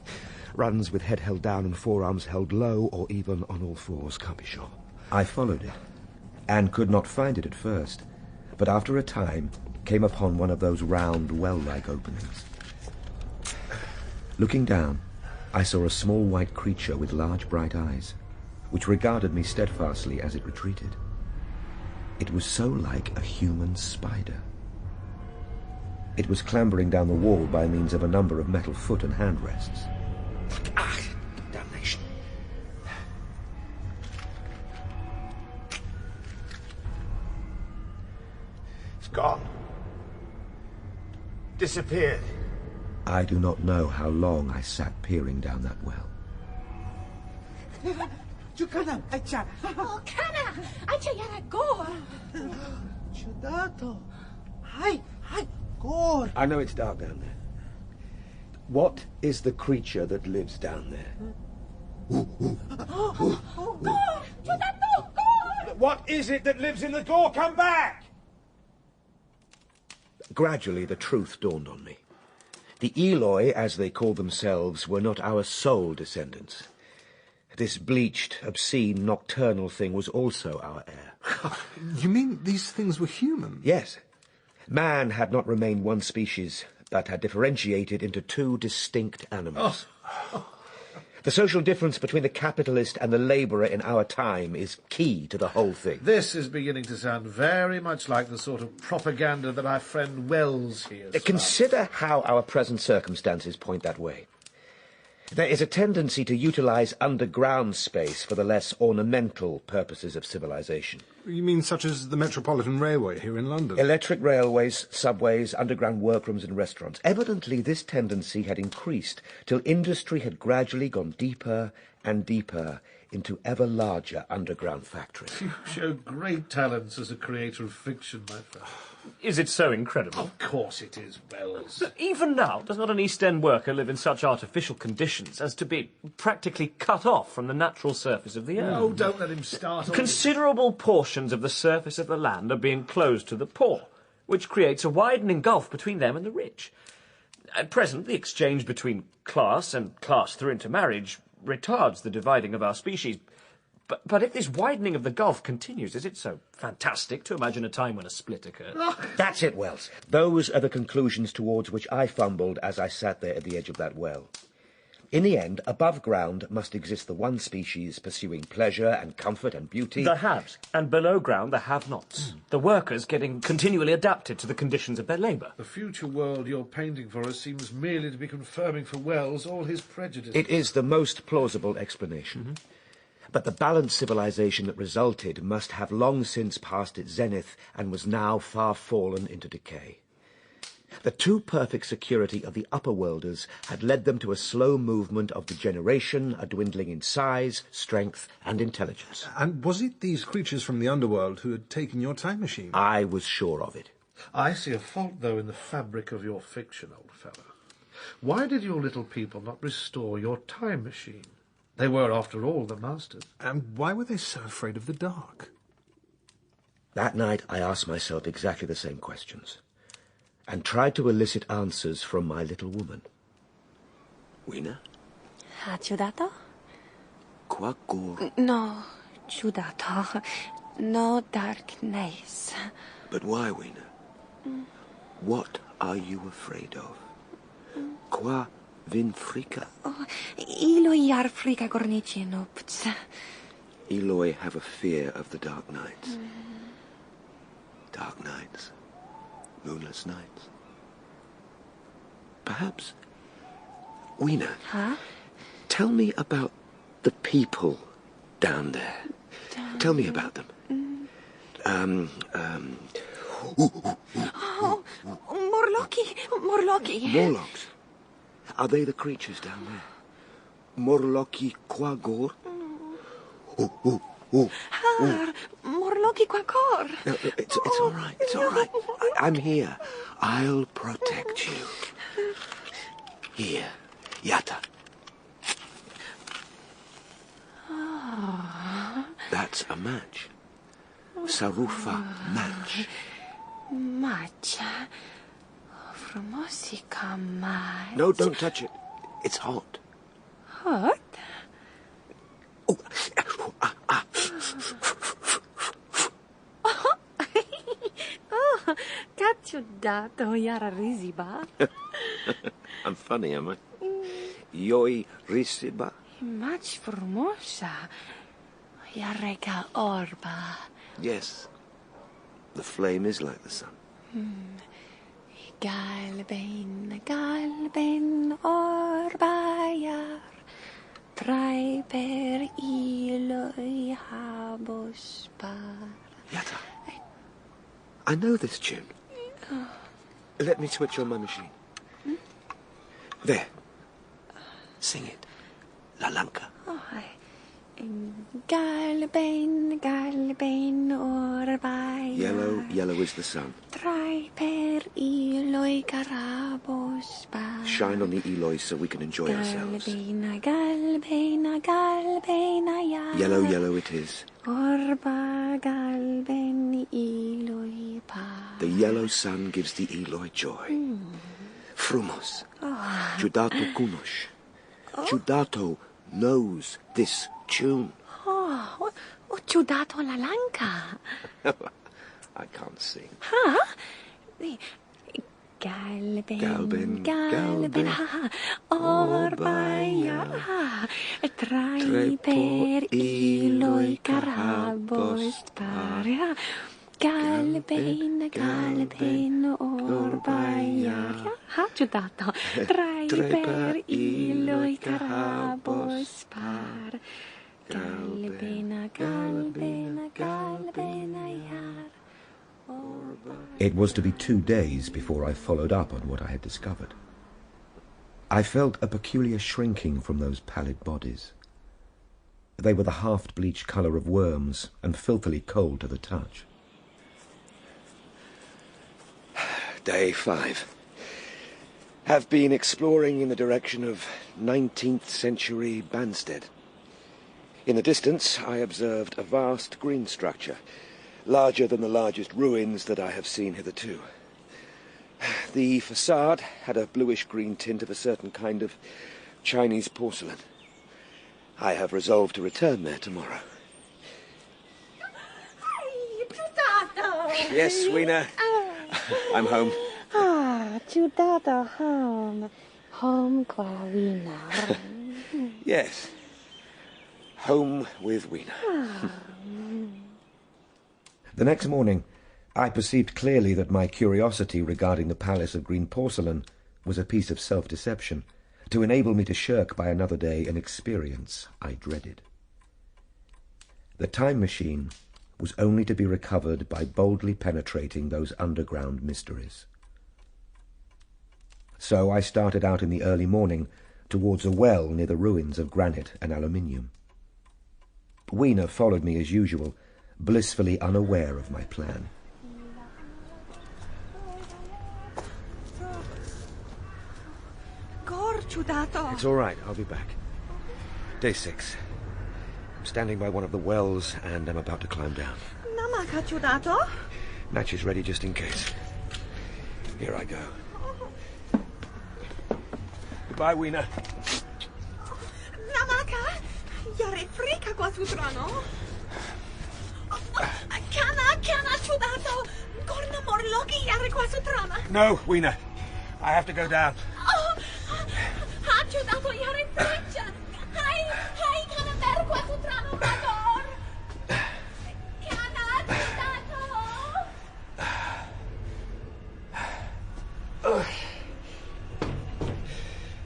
Runs with head held down and forearms held low or even on all fours, can't be sure. I followed it and could not find it at first, but after a time came upon one of those round, well-like openings. Looking down, I saw a small white creature with large bright eyes, which regarded me steadfastly as it retreated. It was so like a human spider. It was clambering down the wall by means of a number of metal foot and hand rests. Ah, damnation. It's gone. Disappeared. I do not know how long I sat peering down that well. Oh, Kana! Ayara, go! Giudato. Hi, gore. I know it's dark down there. What is the creature that lives down there? What is it that lives in the gore? Come back! Gradually, the truth dawned on me. The Eloi, as they called themselves, were not our sole descendants. This bleached, obscene, nocturnal thing was also our heir. You mean these things were human? Yes. Man had not remained one species, but had differentiated into two distinct animals. The social difference between the capitalist and the labourer in our time is key to the whole thing. This is beginning to sound very much like the sort of propaganda that our friend Wells here spouts. Consider how our present circumstances point that way. There is a tendency to utilise underground space for the less ornamental purposes of civilization. You mean such as the Metropolitan Railway here in London? Electric railways, subways, underground workrooms and restaurants. Evidently this tendency had increased till industry had gradually gone deeper and deeper into ever larger underground factories. You show great talents as a creator of fiction, my friend. Is it so incredible? Of course it is, Wells. Even now, does not an East End worker live in such artificial conditions as to be practically cut off from the natural surface of the earth? Oh, don't let him start. Considerable portions of the surface of the land are being closed to the poor, which creates a widening gulf between them and the rich. At present, the exchange between class and class through intermarriage retards the dividing of our species. But if this widening of the gulf continues, is it so fantastic to imagine a time when a split occurred? That's it, Wells. Those are the conclusions towards which I fumbled as I sat there at the edge of that well. In the end, above ground must exist the one species pursuing pleasure and comfort and beauty. The haves, and below ground the have-nots. The workers getting continually adapted to the conditions of their labour. The future world you're painting for us seems merely to be confirming for Wells all his prejudices. It is the most plausible explanation. But the balanced civilization that resulted must have long since passed its zenith and was now far fallen into decay. The too perfect security of the upper-worlders had led them to a slow movement of degeneration, a dwindling in size, strength, and intelligence. And was it these creatures from the underworld who had taken your time machine? I was sure of it. I see a fault, though, in the fabric of your fiction, old fellow. Why did your little people not restore your time machine? They were, after all, the masters. And why were they so afraid of the dark? That night I asked myself exactly the same questions, and tried to elicit answers from my little woman. Weena? Ciudato? Quackor. No, ciudato. No darkness. But why, Weena? What are you afraid of? Qua vin frica? Eloi ar frica gornicinopt. Eloi have a fear of the dark nights. Dark nights. Moonless nights. Perhaps... Weena, tell me about the people down there. Tell me about them. Oh, Morlocki. Morlocks. Are they the creatures down there? Morlocki quagor? Morlocki quacor. No, it's all right. It's all right. I'm here. I'll protect you. Here, Yata. That's a match. Sarufa match. Match. Fromosica match. No, don't touch it. It's hot. Hot? Oh, cacciudato, yara risiba. I'm funny, am I? Yoi risiba. Match formosa. Yareka orba. Yes. The flame is like the sun. Galben orbayar. Trai per Eloi habospar. Yata. I know this tune. Let me switch on my machine. There. Sing it. La Lanka. Galben orbayar. Yellow is the sun. Trai per Eloi carabospar. Shine on the Eloi so we can enjoy ourselves. Galbena, ya. Yellow it is. Orba galben Eloi pa. The yellow sun gives the Eloi joy. Frumos. Judato kunosh. Judato knows this tune. Oh, Ciudato la lanca. I can't sing. Huh? Galben, galben, ha, orbaia, trai per Eloi carabos paria. Galben, galben, orbaia, ha, giudato, trai per Eloi carabos par. Galbena, galbena, galbena, yar. It was to be 2 days before I followed up on what I had discovered. I felt a peculiar shrinking from those pallid bodies. They were the half-bleached colour of worms and filthily cold to the touch. Day 5. Have been exploring in the direction of 19th century Banstead. In the distance, I observed a vast green structure, larger than the largest ruins that I have seen hitherto. The facade had a bluish-green tint of a certain kind of Chinese porcelain. I have resolved to return there tomorrow. Yes, Weena. I'm home. Ciudato home. Home qua Weena. Yes. Home with Weena. The next morning, I perceived clearly that my curiosity regarding the palace of green porcelain was a piece of self-deception, to enable me to shirk by another day an experience I dreaded. The time machine was only to be recovered by boldly penetrating those underground mysteries. So I started out in the early morning towards a well near the ruins of granite and aluminium. Weena followed me as usual, blissfully unaware of my plan. It's all right, I'll be back. Day 6. I'm standing by one of the wells and I'm about to climb down. Match is ready just in case. Here I go. Goodbye, Weena. Namaka, yare frika qua sutrano. Cana ciudato. Gorna Morlocki yare qua sutrana. No, Weena. I have to go down. Ha ciudato yare friccia. Hai cana mer qua sutrano mador. Cana ciudato.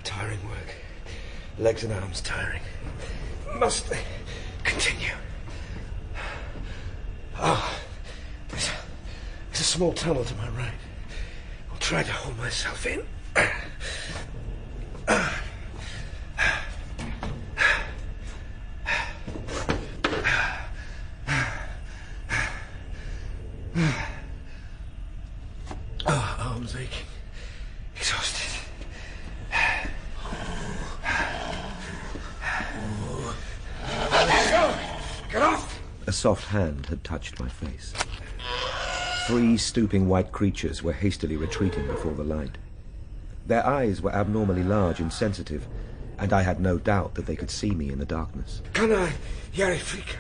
Tiring work. Legs and arms tiring. Must continue. Oh, there's a small tunnel to my right. I'll try to hold myself in. Oh, arms aching. Exhausted. Get off! A soft hand had touched my face. 3 stooping white creatures were hastily retreating before the light. Their eyes were abnormally large and sensitive, and I had no doubt that they could see me in the darkness. Kana Yarifrika.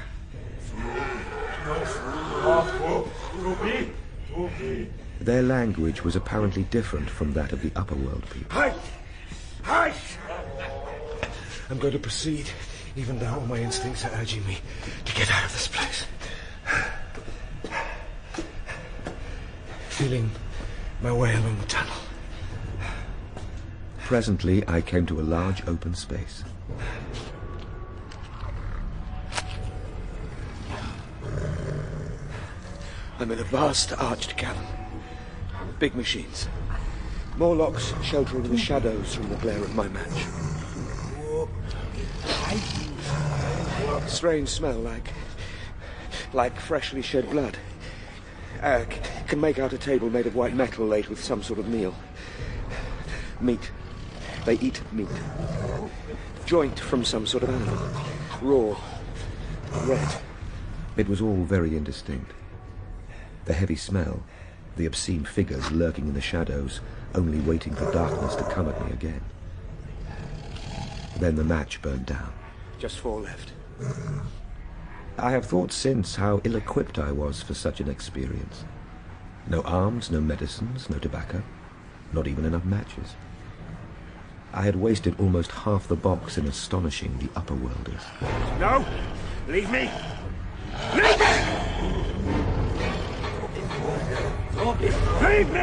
Their language was apparently different from that of the upper-world people. Hi! Hi! I'm going to proceed, even though all my instincts are urging me to get out of this place. Feeling my way along the tunnel. Presently, I came to a large open space. I'm in a vast arched cavern. Big machines. Morlocks sheltering the shadows from the glare of my match. Strange smell, like freshly shed blood. Can make out a table made of white metal laid with some sort of meal. Meat. They eat meat. Joint from some sort of animal. Raw. Red. It was all very indistinct. The heavy smell, the obscene figures lurking in the shadows, only waiting for darkness to come at me again. Then the match burned down. Just 4 left. I have thought since how ill-equipped I was for such an experience. No arms, no medicines, no tobacco, not even enough matches. I had wasted almost half the box in astonishing the upper-worlders. No! Leave me! Leave me! Leave me!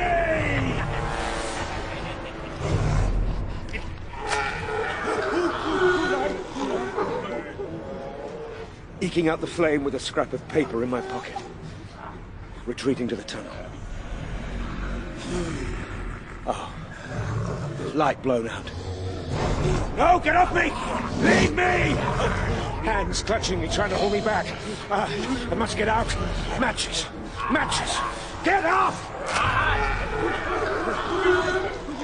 Eking out the flame with a scrap of paper in my pocket. Retreating to the tunnel. Oh. Light blown out. No, get off me! Leave me! Hands clutching me, trying to hold me back. I must get out. Matches! Matches! Get off!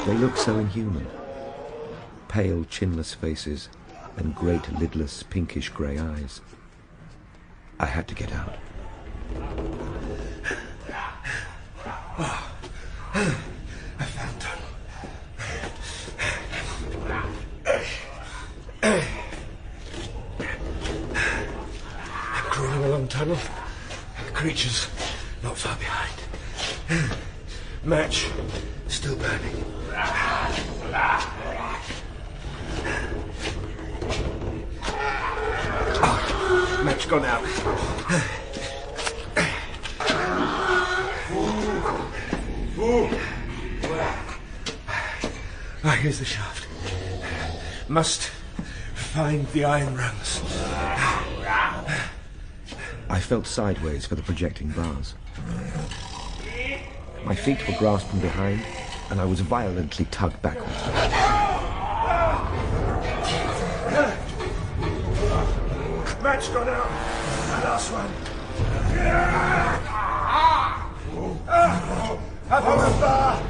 They looked so inhuman. Pale, chinless faces and great, lidless, pinkish-grey eyes. I had to get out. I found tunnel. I'm crawling along tunnel. The creatures not far behind. Match still burning. Oh, match gone out. Here's the shaft. Must find the iron rungs. I felt sideways for the projecting bars. My feet were grasped from behind, and I was violently tugged backwards. Match gone out. The last one. Up on the bar.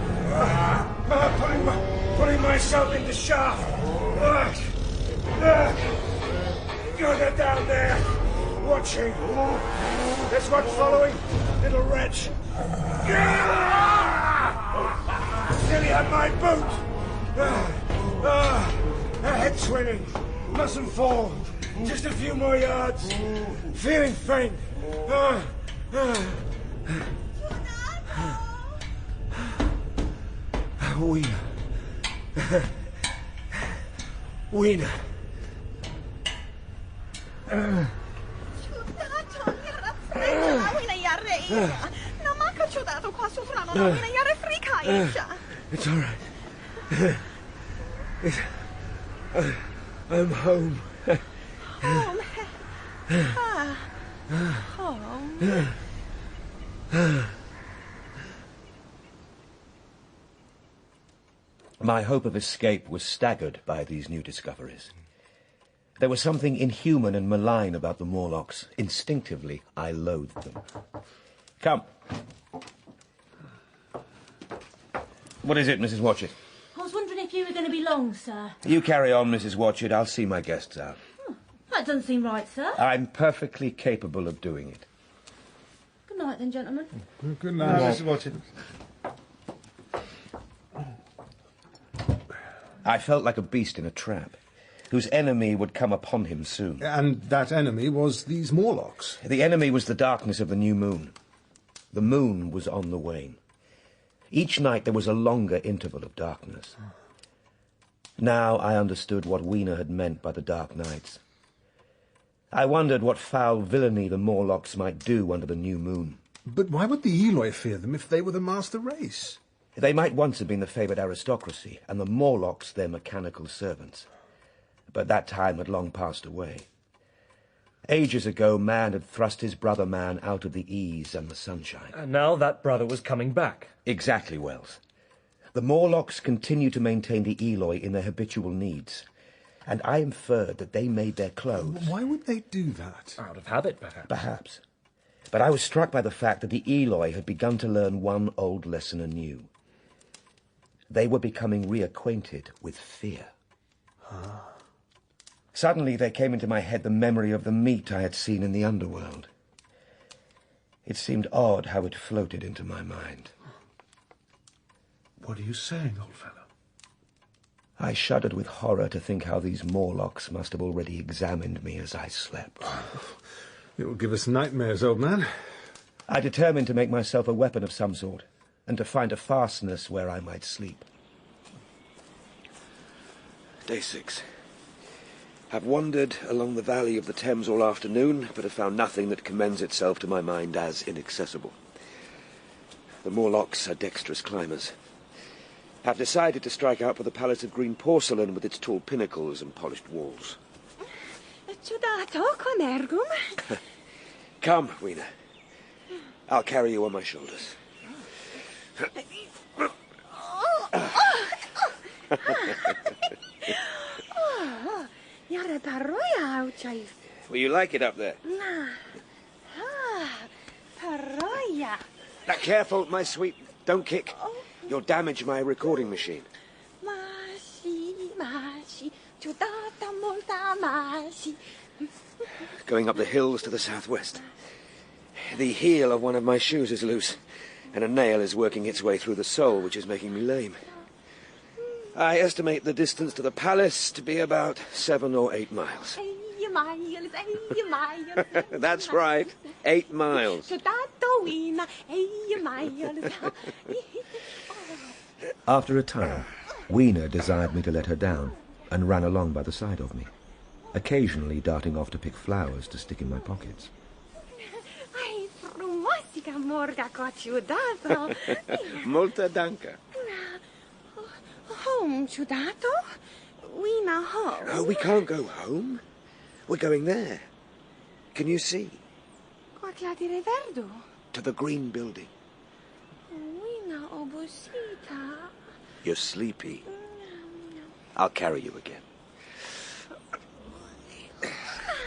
Putting myself in the shaft. Gunnar down there. Watching. There's one following. Little wretch. Nearly had my boot. Head swimming. Mustn't fall. Just a few more yards. Feeling faint. Weena. Weena. It's all right. I'm home. Home? Home? My hope of escape was staggered by these new discoveries. There was something inhuman and malign about the Morlocks. Instinctively, I loathed them. Come. What is it, Mrs. Watchett? I was wondering if you were going to be long, sir. You carry on, Mrs. Watchett. I'll see my guests out. That doesn't seem right, sir. I'm perfectly capable of doing it. Good night, then, gentlemen. Good night, Mrs. Watchett. I felt like a beast in a trap, whose enemy would come upon him soon. And that enemy was these Morlocks. The enemy was the darkness of the new moon. The moon was on the wane. Each night there was a longer interval of darkness. Now I understood what Weena had meant by the dark nights. I wondered what foul villainy the Morlocks might do under the new moon. But why would the Eloi fear them if they were the master race? They might once have been the favoured aristocracy, and the Morlocks their mechanical servants. But that time had long passed away. Ages ago, Mann had thrust his brother Man out of the ease and the sunshine. And now that brother was coming back. Exactly, Wells. The Morlocks continue to maintain the Eloi in their habitual needs, and I inferred that they made their clothes. Why would they do that? Out of habit, perhaps. Perhaps. But I was struck by the fact that the Eloi had begun to learn one old lesson anew. They were becoming reacquainted with fear. Suddenly there came into my head the memory of the meat I had seen in the underworld. It seemed odd how it floated into my mind. What are you saying, old fellow? I shuddered with horror to think how these Morlocks must have already examined me as I slept. It will give us nightmares, old man. I determined to make myself a weapon of some sort, and to find a fastness where I might sleep. Day 6. I've wandered along the valley of the Thames all afternoon, but have found nothing that commends itself to my mind as inaccessible. The Morlocks are dexterous climbers. I've decided to strike out for the Palace of Green Porcelain with its tall pinnacles and polished walls. Come, Weena. I'll carry you on my shoulders. Will you like it up there? Now, careful, my sweet. Don't kick. You'll damage my recording machine. Going up the hills to the southwest. The heel of one of my shoes is loose, and a nail is working its way through the sole, which is making me lame. I estimate the distance to the palace to be about 7 or 8 miles. That's right, 8 miles. After a time, Weena desired me to let her down, and ran along by the side of me, occasionally darting off to pick flowers to stick in my pockets. Molta danka. Home, ciudato? Weena home. No, we can't go home. We're going there. Can you see? To the green building. Weena obusita. You're sleepy. I'll carry you again.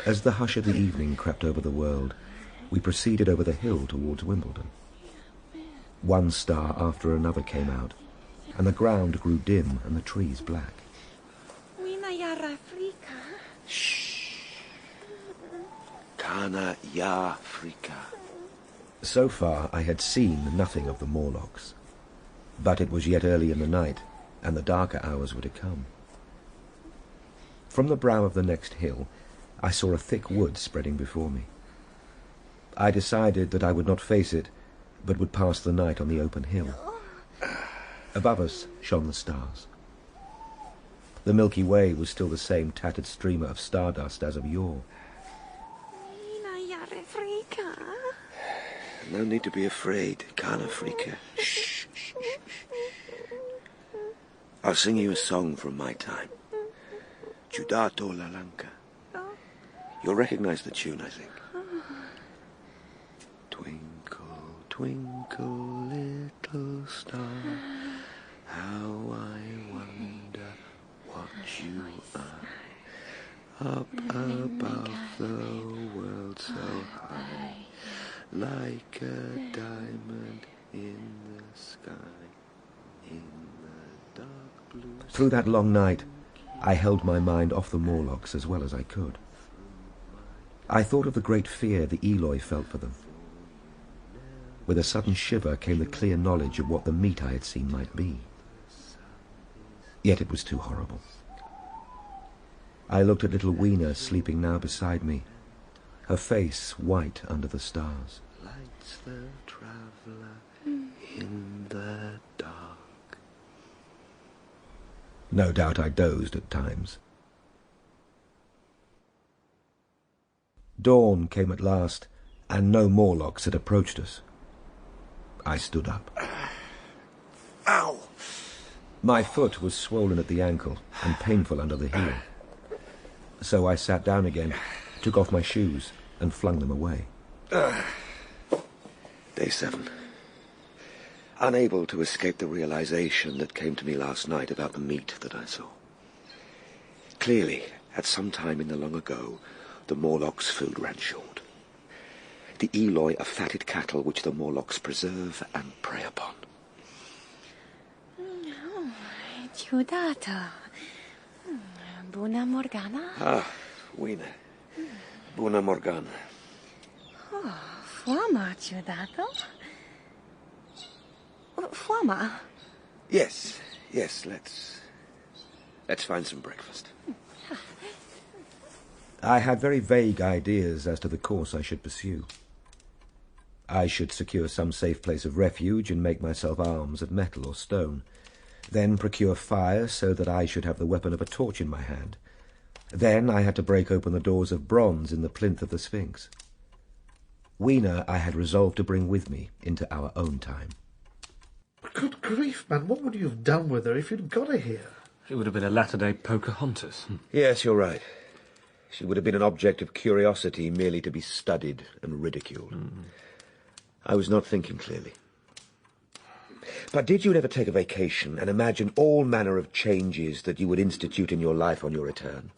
As the hush of the evening crept over the world, we proceeded over the hill towards Wimbledon. One star after another came out, and the ground grew dim and the trees black. Shh. Kana ya Afrika. So far I had seen nothing of the Morlocks, but it was yet early in the night, and the darker hours were to come. From the brow of the next hill, I saw a thick wood spreading before me. I decided that I would not face it, but would pass the night on the open hill. Above us shone the stars. The Milky Way was still the same tattered streamer of stardust as of yore. No need to be afraid, Kana Afrika. Shh, shh, shh. I'll sing you a song from my time. Ciudato Lalanka. You'll recognize the tune, I think. Twinkle, twinkle, little star, how I wonder what you are. Up above the world so high, like a diamond in the sky, in the dark blue. Through that long night, I held my mind off the Morlocks as well as I could. I thought of the great fear the Eloi felt for them. With a sudden shiver came the clear knowledge of what the meat I had seen might be. Yet it was too horrible. I looked at little Weena sleeping now beside me, her face white under the stars. Lights the traveller in the dark. No doubt I dozed at times. Dawn came at last, and no Morlocks had approached us. I stood up. Ow! My foot was swollen at the ankle and painful under the heel. So I sat down again, took off my shoes, and flung them away. Day 7. Unable to escape the realization that came to me last night about the meat that I saw. Clearly, at some time in the long ago, the Morlocks' food ran short. The Eloi are fatted cattle which the Morlocks preserve and prey upon. Ciudato. Buna Morgana? Ah, Weena. Buna Morgana. Oh, Fuama, ciudato. Fuama? Yes, let's find some breakfast. I had very vague ideas as to the course I should pursue. I should secure some safe place of refuge and make myself arms of metal or stone, then procure fire so that I should have the weapon of a torch in my hand. Then I had to break open the doors of bronze in the plinth of the Sphinx. Weena I had resolved to bring with me into our own time. Good grief, man, what would you have done with her if you'd got her here? She would have been a latter-day Pocahontas. Yes, you're right. She would have been an object of curiosity merely to be studied and ridiculed. I was not thinking clearly. But did you ever take a vacation and imagine all manner of changes that you would institute in your life on your return?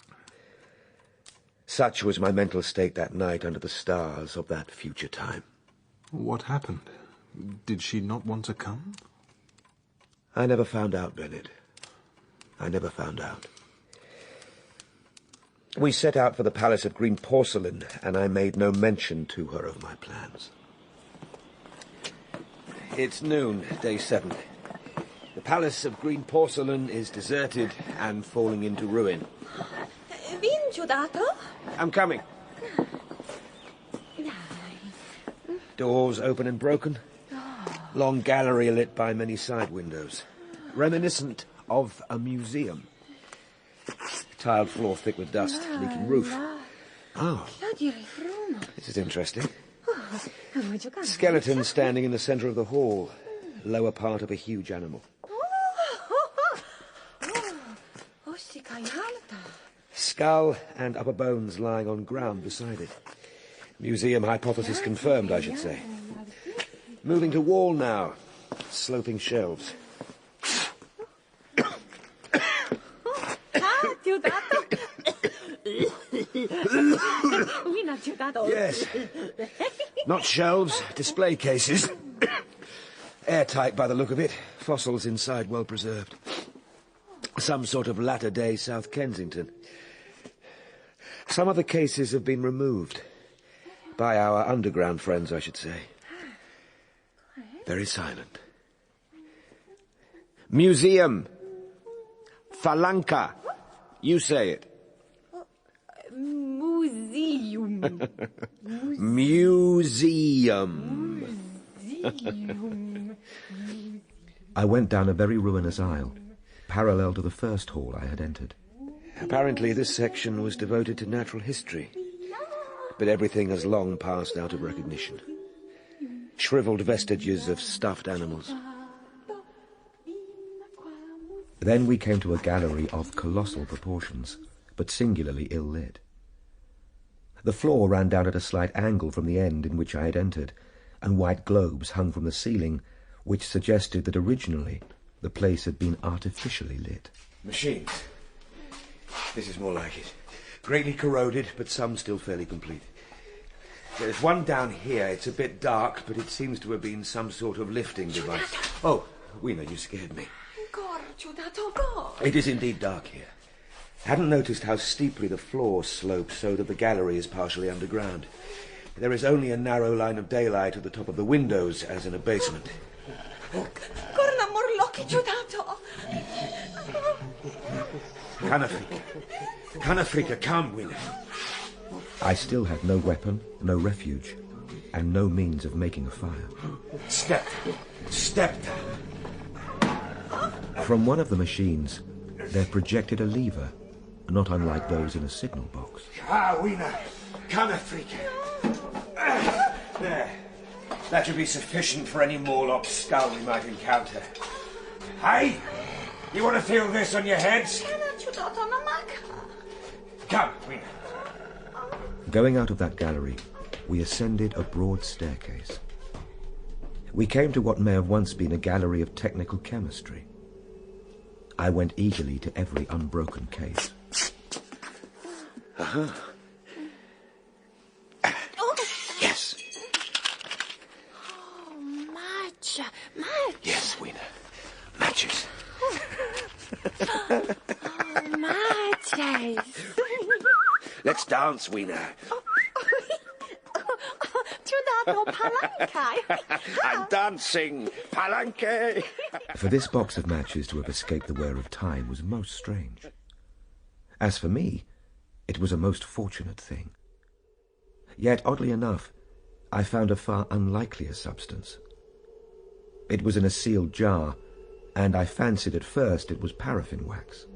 Such was my mental state that night under the stars of that future time. What happened? Did she not want to come? I never found out, Bennett. I never found out. We set out for the Palace of Green Porcelain, and I made no mention to her of my plans. It's noon, day 7. The Palace of Green Porcelain is deserted and falling into ruin. Vin dato? I'm coming. Doors open and broken. Long gallery lit by many side windows. Reminiscent of a museum. Tiled floor thick with dust, leaking roof. Oh, this is interesting. Skeleton standing in the centre of the hall. Lower part of a huge animal. Skull and upper bones lying on ground beside it. Museum hypothesis confirmed, I should say. Moving to wall now. Sloping shelves. Yes. Not shelves, display cases. Airtight by the look of it. Fossils inside well preserved. Some sort of latter-day South Kensington. Some of the cases have been removed. By our underground friends, I should say. Very silent. Museum. Falanka. You say it. Museum. Museum. I went down a very ruinous aisle, parallel to the first hall I had entered. Apparently this section was devoted to natural history, but everything has long passed out of recognition. Shriveled vestiges of stuffed animals. Then we came to a gallery of colossal proportions, but singularly ill-lit. The floor ran down at a slight angle from the end in which I had entered, and white globes hung from the ceiling, which suggested that originally the place had been artificially lit. Machines. This is more like it. Greatly corroded, but some still fairly complete. There's one down here. It's a bit dark, but it seems to have been some sort of lifting device. Oh, Weena, you scared me. It is indeed dark here. Hadn't noticed how steeply the floor slopes so that the gallery is partially underground. There is only a narrow line of daylight at the top of the windows, as in a basement. Canafrica, come, Weena. I still had no weapon, no refuge, and no means of making a fire. Step. From one of the machines, there projected a lever, not unlike those in a signal box. Weena, Canafrica. There. That should be sufficient for any Morlock skull we might encounter. Hey! You want to feel this on your heads? Come, Weena. Going out of that gallery, we ascended a broad staircase. We came to what may have once been a gallery of technical chemistry. I went eagerly to every unbroken case. Yes. Yes, Weena. Matches. Matches. Let's dance, Weena. I'm dancing. Palanque. For this box of matches to have escaped the wear of time was most strange. As for me, It was a most fortunate thing. Yet, oddly enough, I found a far unlikelier substance. It was in a sealed jar, and I fancied at first it was paraffin wax.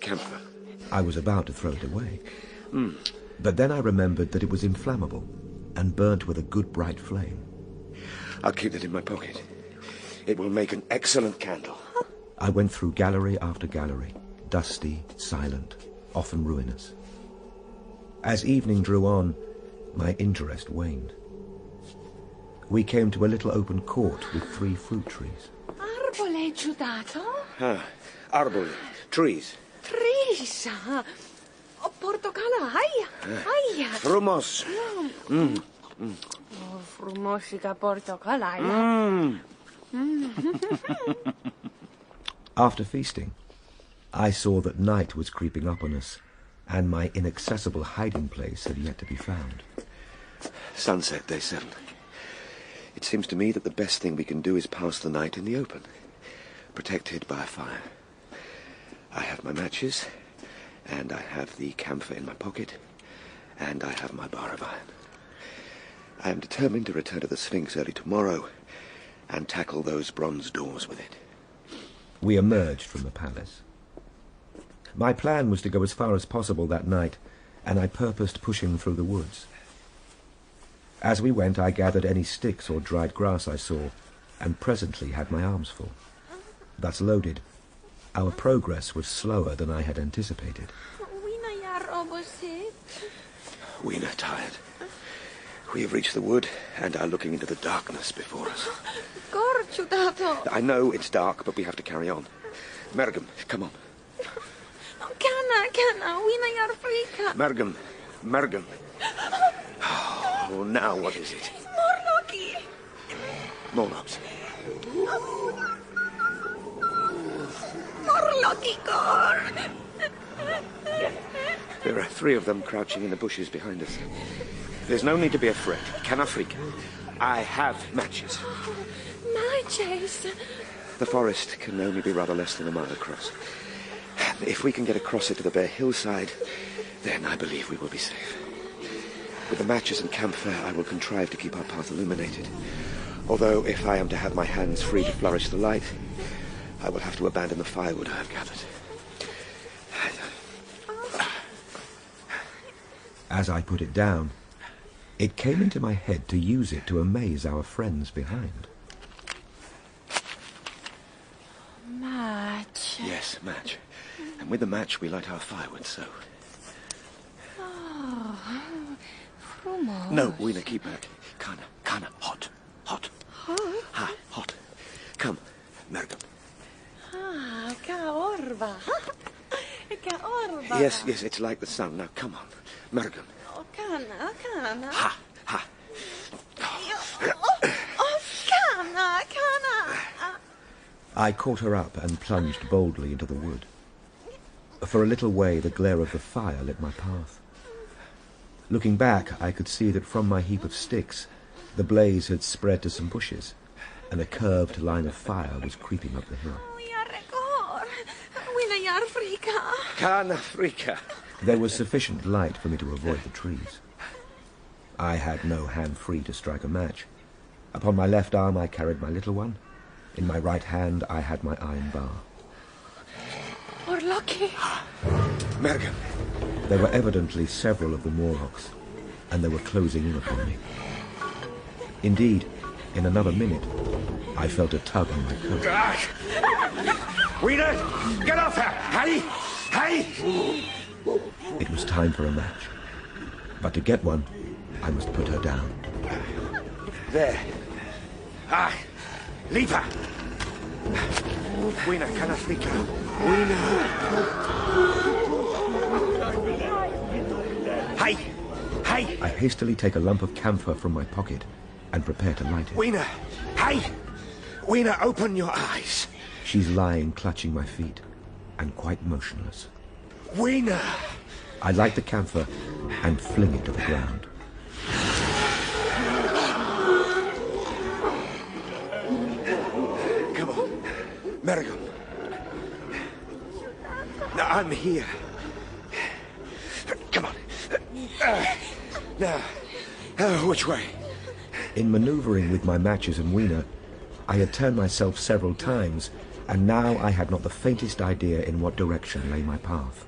Camphor. I was about to throw it away. But then I remembered that it was inflammable and burnt with a good bright flame. I'll keep it in my pocket. It will make an excellent candle. I went through gallery after gallery, dusty, silent, often ruinous. As evening drew on, my interest waned. We came to a little open court with 3 fruit trees. Arbole giudato? Arbole. Trees. Trees. Portocala. Ai. Frumos. Frumosica portocala. After feasting, I saw that night was creeping up on us, and my inaccessible hiding place had yet to be found. Sunset, day 7. It seems to me that the best thing we can do is pass the night in the open, protected by a fire. I have my matches, and I have the camphor in my pocket, and I have my bar of iron. I am determined to return to the Sphinx early tomorrow and tackle those bronze doors with it. We emerged from the palace. My plan was to go as far as possible that night, and I purposed pushing through the woods. As we went, I gathered any sticks or dried grass I saw, and presently had my arms full. Thus loaded, our progress was slower than I had anticipated. Weena tired. We have reached the wood and are looking into the darkness before us. I know it's dark, but we have to carry on. Mergum, come on. Cana, Weena yar frika. Mergum. Oh, now what is it? Morlocks. Morlocky. There are 3 of them crouching in the bushes behind us. There's no need to be afraid. Can Africa? I have matches. Matches? The forest can only be rather less than a mile across. If we can get across it to the bare hillside, then I believe we will be safe. With the matches and camphor, I will contrive to keep our path illuminated. Although, if I am to have my hands free to flourish the light, I will have to abandon the firewood I have gathered. As I put it down, it came into my head to use it to amaze our friends behind. Match. Yes, match. And with the match, we light our firewood, so... Frumos. No, Weena, keep back. Kana, hot. Hot? Hot. Come, Mergum. Caorva. Yes, it's like the sun. Now, come on. Mergum. Cana. Ha. Cana. I caught her up and plunged boldly into the wood. For a little way, the glare of the fire lit my path. Looking back, I could see that from my heap of sticks, the blaze had spread to some bushes, and a curved line of fire was creeping up the hill. Kana Frika. There was sufficient light for me to avoid the trees. I had no hand free to strike a match. Upon my left arm I carried my little one. In my right hand I had my iron bar. Morlocki. Mergum. There were evidently several of the Morlocks, and they were closing in upon me. Indeed, in another minute, I felt a tug on my coat. Weena, get off her! Hey! It was time for a match. But to get one, I must put her down. There. Leave her! Weena, can I freak her? Weena! Hey! I hastily take a lump of camphor from my pocket and prepare to light it. Weena! Hey! Weena, open your eyes! She's lying clutching my feet and quite motionless. Weena! I light the camphor and fling it to the ground. Come on, Mergum. I'm here. Come on. Now, which way? In manoeuvring with my matches and Weena, I had turned myself several times, and now I had not the faintest idea in what direction lay my path.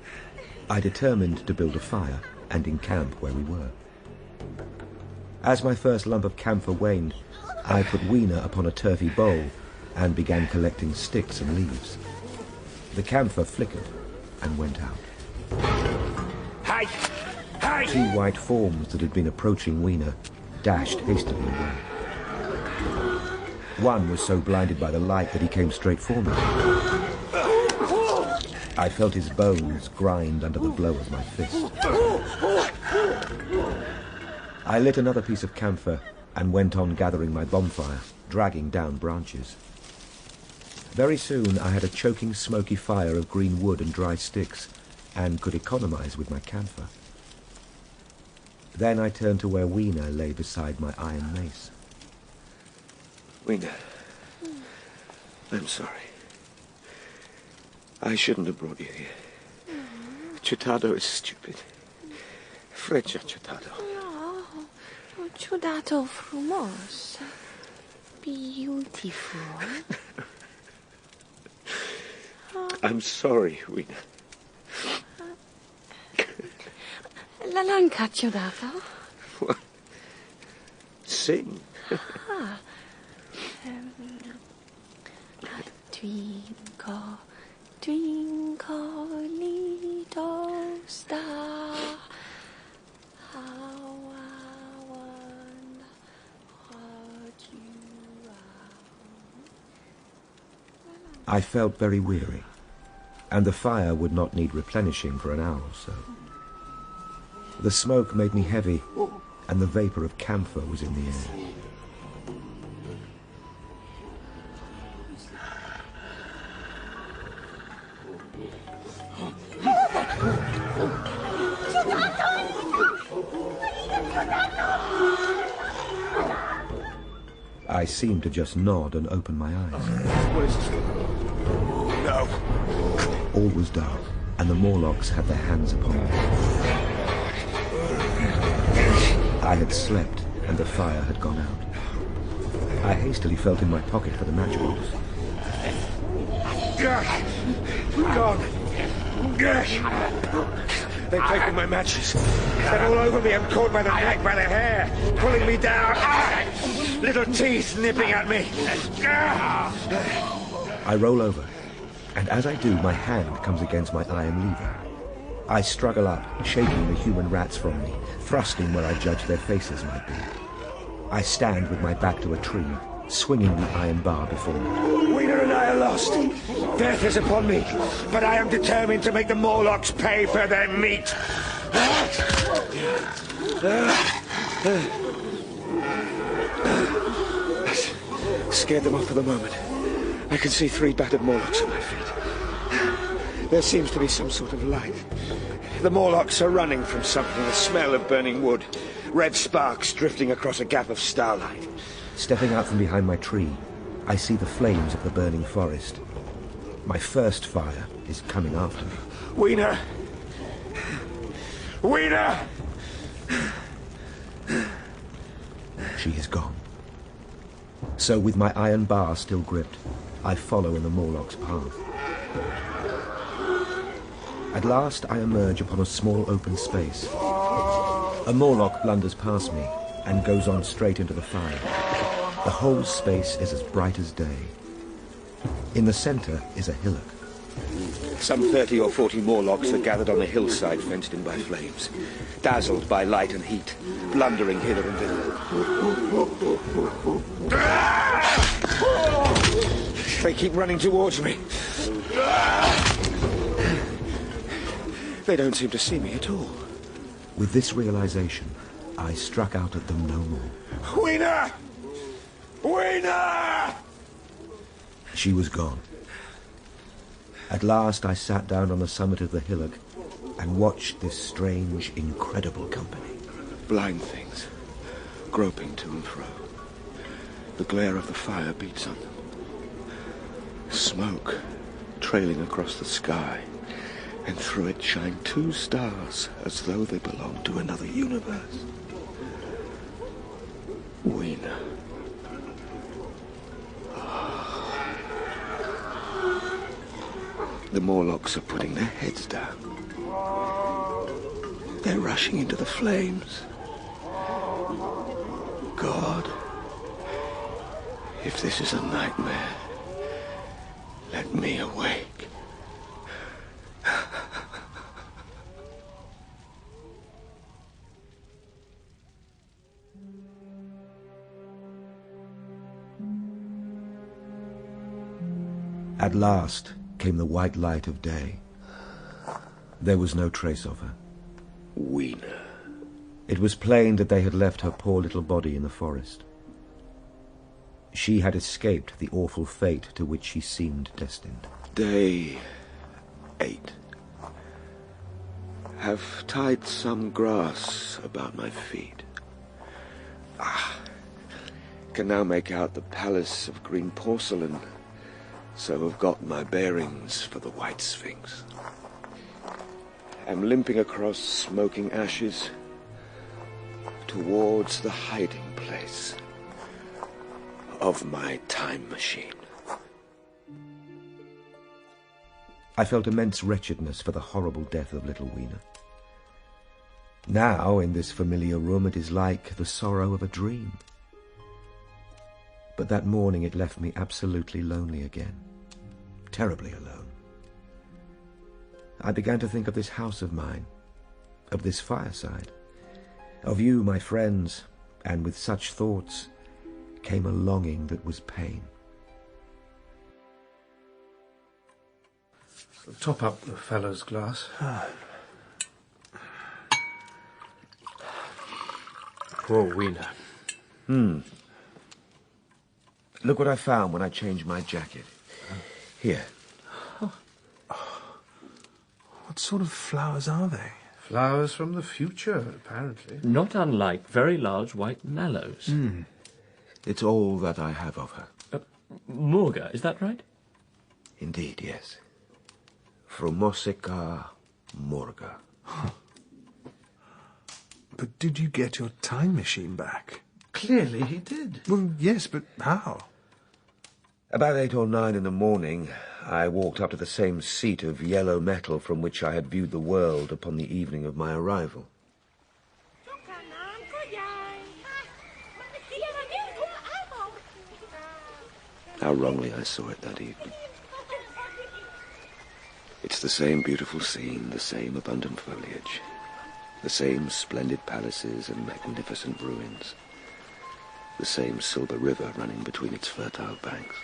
I determined to build a fire and encamp where we were. As my first lump of camphor waned, I put Weena upon a turfy bowl and began collecting sticks and leaves. The camphor flickered and went out. Hi! Hi! Two white forms that had been approaching Weena dashed hastily away. One was so blinded by the light that he came straight for me. I felt his bones grind under the blow of my fist. I lit another piece of camphor and went on gathering my bonfire, dragging down branches. Very soon I had a choking, smoky fire of green wood and dry sticks, and could economize with my camphor. Then I turned to where Weena lay beside my iron mace. Weena, I'm sorry. I shouldn't have brought you here. Ciudadato is stupid. Freccia Ciudadato. No, Ciudadato frumos. Beautiful. I'm sorry, Weena. La lanca Ciudadato? What? Sing. Ah. Twinkle, twinkle, little star, how I wonder what you are. I felt very weary, and the fire would not need replenishing for an hour or so. The smoke made me heavy, and the vapour of camphor was in the air. I seemed to just nod and open my eyes. What is this? No. All was dark, and the Morlocks had their hands upon me. I had slept, and the fire had gone out. I hastily felt in my pocket for the matchbox. Gone. They've taken my matches. They're all over me. I'm caught by the neck, by the hair, pulling me down. Little teeth nipping at me. I roll over, and as I do, my hand comes against my iron lever. I struggle up, shaking the human rats from me, thrusting where I judge their faces might be. I stand with my back to a tree, swinging the iron bar before me. Weena and I are lost. Death is upon me, but I am determined to make the Morlocks pay for their meat. Scared them off for the moment. I can see 3 battered Morlocks at my feet. There seems to be some sort of light. The Morlocks are running from something, the smell of burning wood. Red sparks drifting across a gap of starlight. Stepping out from behind my tree, I see the flames of the burning forest. My first fire is coming after me. Weena! Weena! She is gone. So with my iron bar still gripped, I follow in the Morlock's path. At last I emerge upon a small open space. A Morlock blunders past me and goes on straight into the fire. The whole space is as bright as day. In the centre is a hillock. Some 30 or 40 Morlocks are gathered on a hillside fenced in by flames, dazzled by light and heat, blundering hither and thither. They keep running towards me. They don't seem to see me at all. With this realization, I struck out at them no more. Weena! Weena! She was gone. At last I sat down on the summit of the hillock and watched this strange, incredible company. Blind things, groping to and fro. The glare of the fire beats on them. Smoke trailing across the sky, and through it shine two stars as though they belong to another universe. Weena. The Morlocks are putting their heads down. They're rushing into the flames. God, if this is a nightmare, let me awake. At last came the white light of day. There was no trace of her. Weena. It was plain that they had left her poor little body in the forest. She had escaped the awful fate to which she seemed destined. Day 8. Have tied some grass about my feet. Can now make out the palace of green porcelain, so have got my bearings for the White Sphinx. Am limping across smoking ashes towards the hiding place of my time machine. I felt immense wretchedness for the horrible death of little Weena. Now, in this familiar room, it is like the sorrow of a dream. But that morning it left me absolutely lonely again. Terribly alone. I began to think of this house of mine, of this fireside, of you, my friends, and with such thoughts came a longing that was pain. Top up the fellow's glass. Poor Weena. Look what I found when I changed my jacket. Here. What sort of flowers are they? Flowers from the future, apparently. Not unlike very large white mallows. It's all that I have of her. Morga, is that right? Indeed, yes. Frumosica Morga. But did you get your time machine back? Clearly he did. Well, yes, but how? About 8 or 9 in the morning, I walked up to the same seat of yellow metal from which I had viewed the world upon the evening of my arrival. How wrongly I saw it that evening. It's the same beautiful scene, the same abundant foliage, the same splendid palaces and magnificent ruins, the same silver river running between its fertile banks,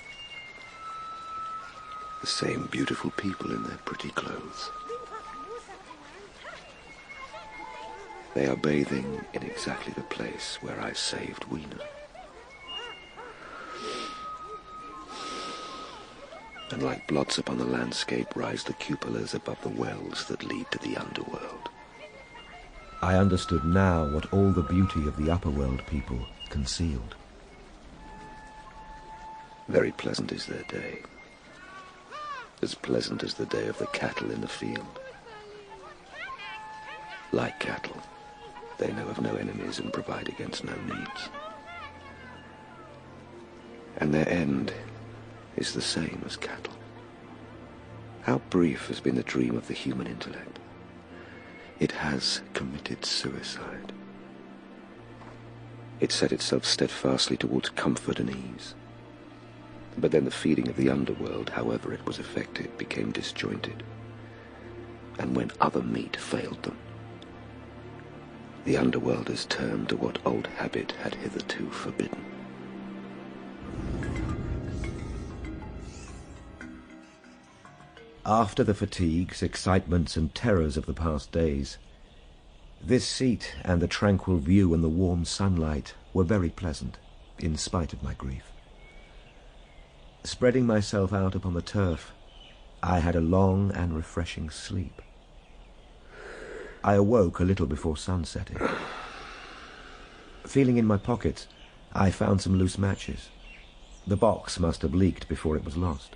the same beautiful people in their pretty clothes. They are bathing in exactly the place where I saved Weena. And like blots upon the landscape rise the cupolas above the wells that lead to the underworld. I understood now what all the beauty of the upperworld people concealed. Very pleasant is their day. As pleasant as the day of the cattle in the field. Like cattle, they know of no enemies and provide against no needs. And their end is the same as cattle. How brief has been the dream of the human intellect. It has committed suicide. It set itself steadfastly towards comfort and ease. But then the feeding of the underworld, however it was effected, became disjointed. And when other meat failed them, the underworlders turned to what old habit had hitherto forbidden. After the fatigues, excitements, and terrors of the past days, this seat and the tranquil view and the warm sunlight were very pleasant, in spite of my grief. Spreading myself out upon the turf, I had a long and refreshing sleep. I awoke a little before sunsetting. Feeling in my pockets, I found some loose matches. The box must have leaked before it was lost.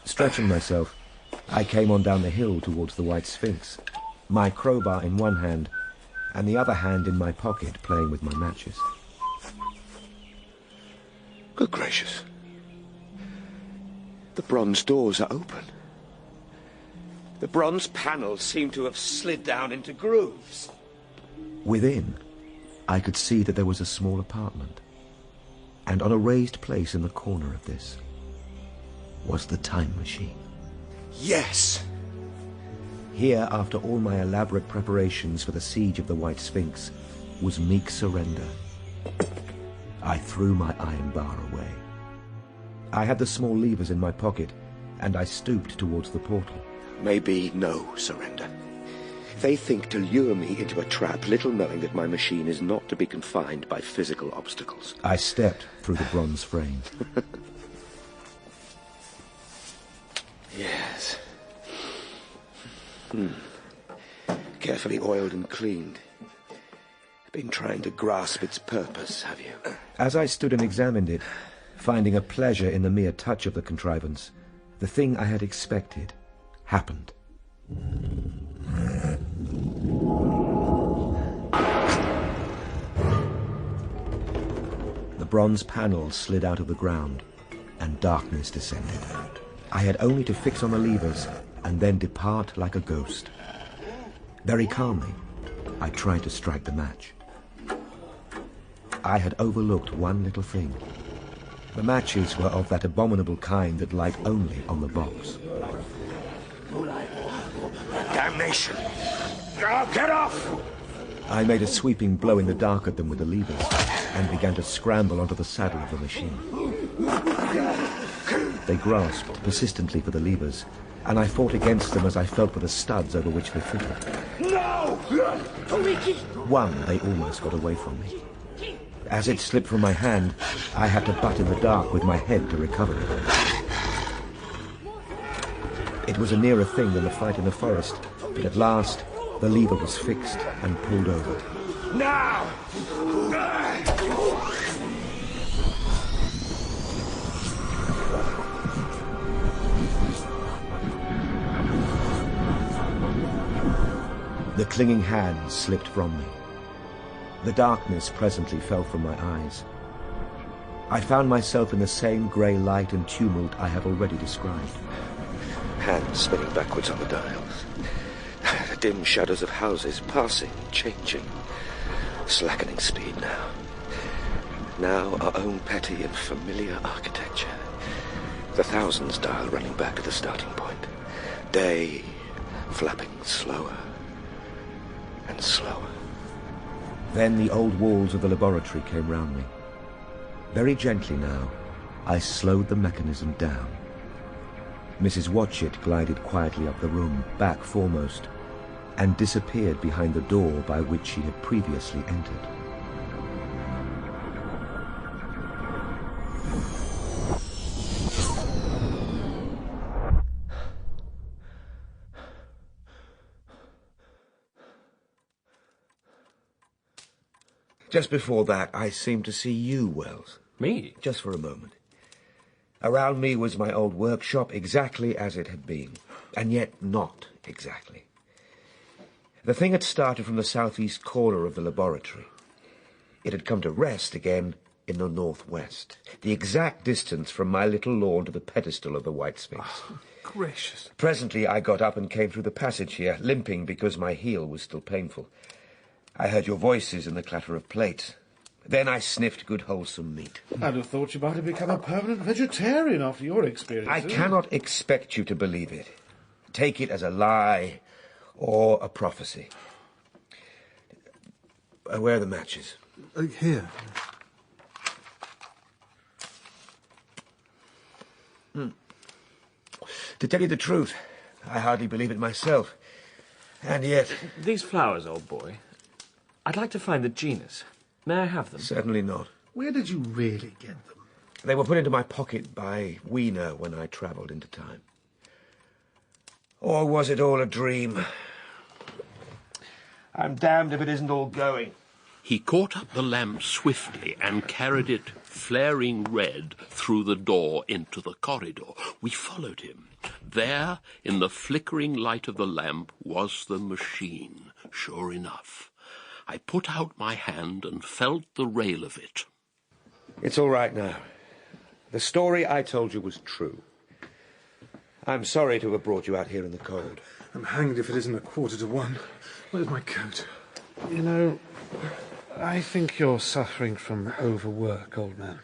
Stretching myself, I came on down the hill towards the White Sphinx, my crowbar in one hand and the other hand in my pocket, playing with my matches. Good gracious. The bronze doors are open. The bronze panels seem to have slid down into grooves. Within, I could see that there was a small apartment, and on a raised place in the corner of this was the time machine. Yes! Here, after all my elaborate preparations for the siege of the White Sphinx, was meek surrender. I threw my iron bar away. I had the small levers in my pocket, and I stooped towards the portal. Maybe no surrender. They think to lure me into a trap, little knowing that my machine is not to be confined by physical obstacles. I stepped through the bronze frame. Yes. Carefully oiled and cleaned. Been trying to grasp its purpose, have you? As I stood and examined it, finding a pleasure in the mere touch of the contrivance, the thing I had expected happened. The bronze panels slid out of the ground, and darkness descended. I had only to fix on the levers and then depart like a ghost. Very calmly, I tried to strike the match. I had overlooked one little thing. The matches were of that abominable kind that light only on the box. Damnation! Oh, get off! I made a sweeping blow in the dark at them with the levers and began to scramble onto the saddle of the machine. They grasped persistently for the levers, and I fought against them as I felt for the studs over which they fitted. No! One, they almost got away from me. As it slipped from my hand, I had to butt in the dark with my head to recover it. It was a nearer thing than the fight in the forest, but at last the lever was fixed and pulled over. Now! The clinging hands slipped from me. The darkness presently fell from my eyes. I found myself in the same grey light and tumult I have already described. Hands spinning backwards on the dials. The dim shadows of houses passing, changing, slackening speed now. Now our own petty and familiar architecture. The thousands dial running back to the starting point. Day flapping slower and slower. Then the old walls of the laboratory came round me. Very gently now, I slowed the mechanism down. Mrs. Watchett glided quietly up the room, back foremost, and disappeared behind the door by which she had previously entered. Just before that, I seemed to see you, Wells. Me? Just for a moment. Around me was my old workshop, exactly as it had been, and yet not exactly. The thing had started from the southeast corner of the laboratory. It had come to rest again in the northwest, the exact distance from my little lawn to the pedestal of the White Sphinx. Oh, gracious. Presently I got up and came through the passage here, limping because my heel was still painful. I heard your voices and the clatter of plates. Then I sniffed good wholesome meat. I'd have thought you might have become a permanent vegetarian after your experience. I cannot expect you to believe it. Take it as a lie or a prophecy. Where are the matches? Here. To tell you the truth, I hardly believe it myself. And yet... These flowers, old boy, I'd like to find the genus. May I have them? Certainly not. Where did you really get them? They were put into my pocket by Weena when I travelled into time. Or was it all a dream? I'm damned if it isn't all going. He caught up the lamp swiftly and carried it, flaring red, through the door into the corridor. We followed him. There, in the flickering light of the lamp, was the machine, sure enough. I put out my hand and felt the rail of it. It's all right now. The story I told you was true. I'm sorry to have brought you out here in the cold. I'm hanged if it isn't 1:45. Where's my coat? You know, I think you're suffering from overwork, old man.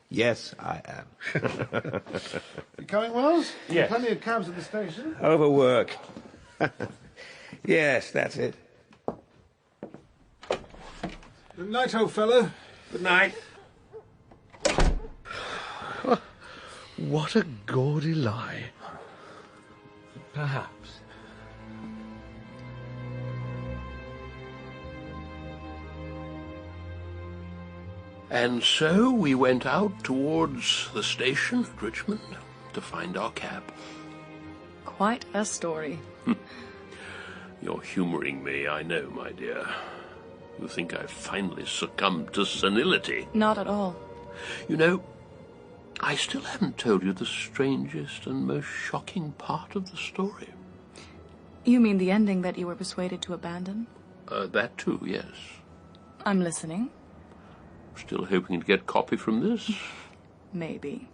Yes, I am. You coming, Wells? Yes. Plenty of cabs at the station. Overwork. Yes, that's it. Good night, old fellow. Good night. What a gaudy lie. Perhaps. And so we went out towards the station at Richmond to find our cab. Quite a story. You're humouring me, I know, my dear. You think I've finally succumbed to senility. Not at all. You know, I still haven't told you the strangest and most shocking part of the story. You mean the ending that you were persuaded to abandon? That too, yes. I'm listening. Still hoping to get copy from this? Maybe.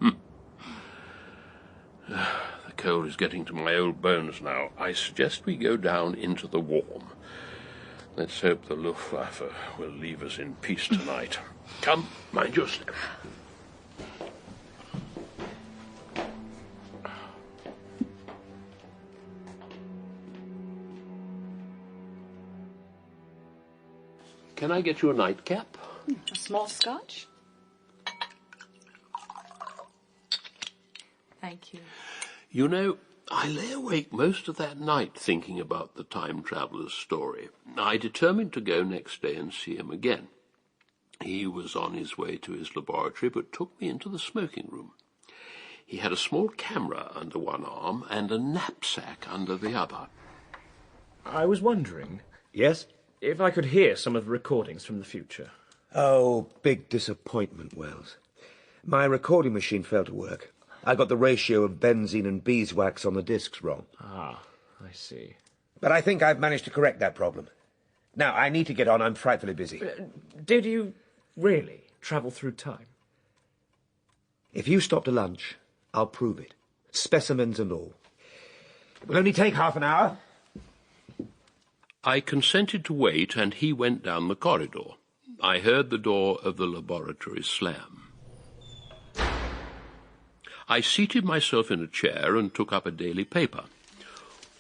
The cold is getting to my old bones now. I suggest we go down into the warm. Let's hope the Luftwaffe will leave us in peace tonight. Come, mind your step. Can I get you a nightcap? A small scotch? Thank you. You know, I lay awake most of that night thinking about the time traveller's story. I determined to go next day and see him again. He was on his way to his laboratory, but took me into the smoking room. He had a small camera under one arm and a knapsack under the other. I was wondering... Yes? If I could hear some of the recordings from the future. Oh, big disappointment, Wells. My recording machine failed to work. I got the ratio of benzene and beeswax on the discs wrong. Ah, I see. But I think I've managed to correct that problem. Now, I need to get on. I'm frightfully busy. Did you really travel through time? If you stop to lunch, I'll prove it. Specimens and all. It will only take half an hour. I consented to wait, and he went down the corridor. I heard the door of the laboratory slam. I seated myself in a chair and took up a daily paper.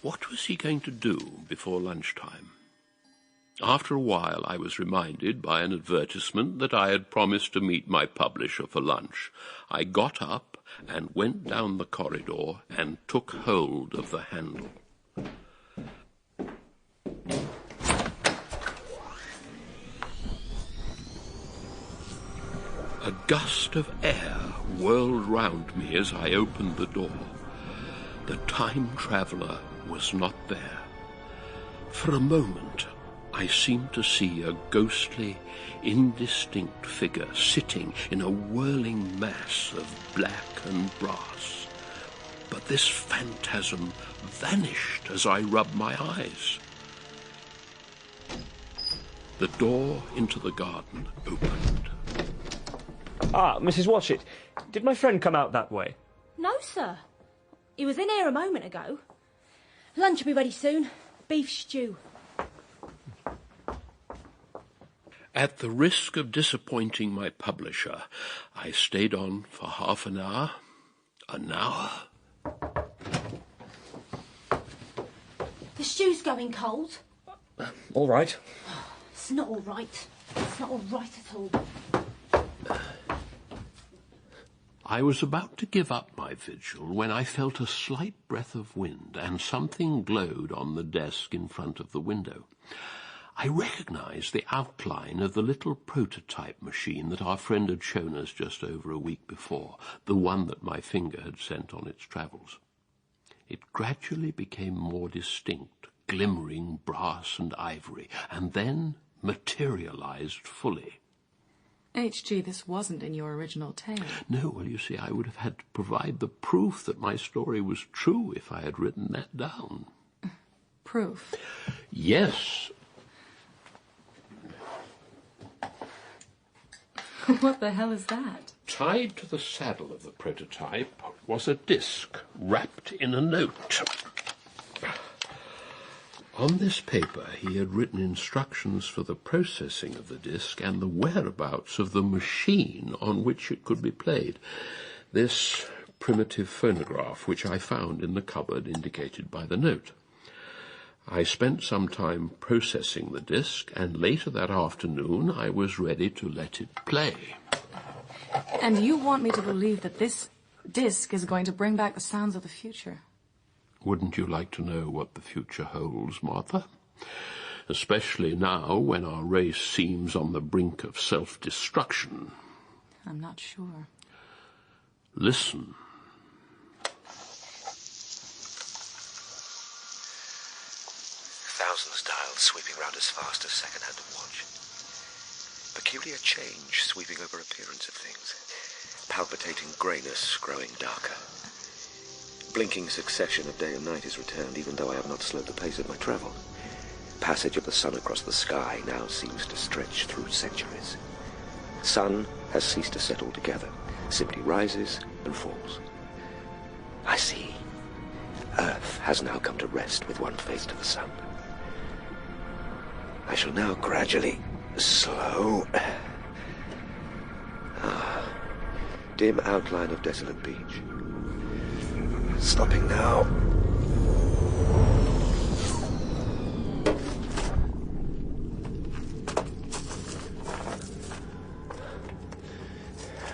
What was he going to do before lunchtime? After a while, I was reminded by an advertisement that I had promised to meet my publisher for lunch. I got up and went down the corridor and took hold of the handle. A gust of air whirled round me as I opened the door. The time traveller was not there. For a moment, I seemed to see a ghostly, indistinct figure sitting in a whirling mass of black and brass. But this phantasm vanished as I rubbed my eyes. The door into the garden opened. Ah, Mrs. Watchett, did my friend come out that way? No, sir. He was in here a moment ago. Lunch will be ready soon. Beef stew. At the risk of disappointing my publisher, I stayed on for half an hour, an hour. The stew's going cold. All right. It's not all right. It's not all right at all. I was about to give up my vigil when I felt a slight breath of wind, and something glowed on the desk in front of the window. I recognized the outline of the little prototype machine that our friend had shown us just over a week before, the one that my finger had sent on its travels. It gradually became more distinct, glimmering brass and ivory, and then materialized fully. H.G., this wasn't in your original tale. No, well, you see, I would have had to provide the proof that my story was true if I had written that down. Proof? Yes. What the hell is that? Tied to the saddle of the prototype was a disc wrapped in a note. On this paper he had written instructions for the processing of the disc and the whereabouts of the machine on which it could be played. This primitive phonograph, which I found in the cupboard indicated by the note. I spent some time processing the disc, and later that afternoon I was ready to let it play. And you want me to believe that this disc is going to bring back the sounds of the future? Wouldn't you like to know what the future holds, Martha? Especially now, when our race seems on the brink of self-destruction. I'm not sure. Listen. Thousands dials sweeping round as fast as second-hand watch. Peculiar change sweeping over appearance of things. Palpitating greyness growing darker. Blinking succession of day and night is returned, even though I have not slowed the pace of my travel. Passage of the sun across the sky now seems to stretch through centuries. Sun has ceased to set altogether, simply rises and falls. I see. Earth has now come to rest with one face to the sun. I shall now gradually slow. Dim outline of desolate beach. Stopping now.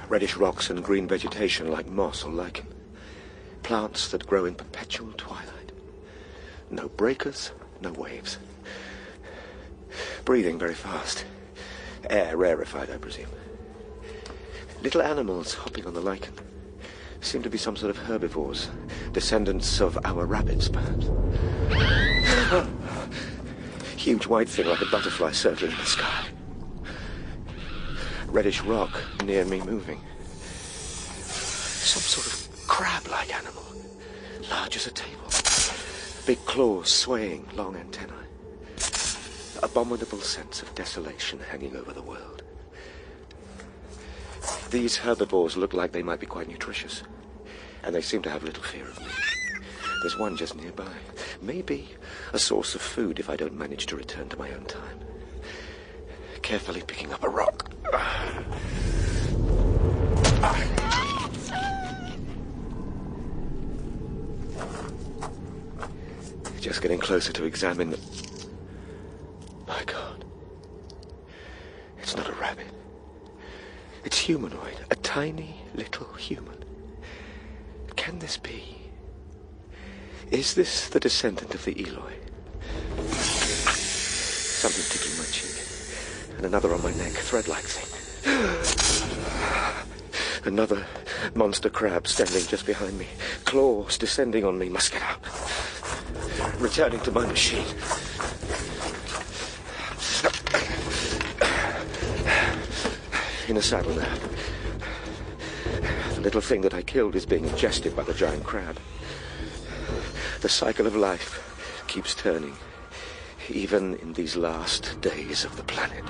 Reddish rocks and green vegetation like moss or lichen. Plants that grow in perpetual twilight. No breakers, no waves. Breathing very fast. Air rarefied, I presume. Little animals hopping on the lichen. Seem to be some sort of herbivores. Descendants of our rabbits, perhaps. Huge white thing like a butterfly circling in the sky. Reddish rock near me moving. Some sort of crab-like animal. Large as a table. Big claws swaying, long antennae. Abominable sense of desolation hanging over the world. These herbivores look like they might be quite nutritious, and they seem to have little fear of me. There's one just nearby. Maybe a source of food if I don't manage to return to my own time. Carefully picking up a rock. Just getting closer to examine them. My God. It's not a rabbit. It's humanoid. A tiny little human. Can this be? Is this the descendant of the Eloi? Something tickling my cheek. And another on my neck, thread-like thing. Another monster crab standing just behind me. Claws descending on me. Must get up. Returning to my machine. In a saddle now. The little thing that I killed is being ingested by the giant crab. The cycle of life keeps turning, even in these last days of the planet.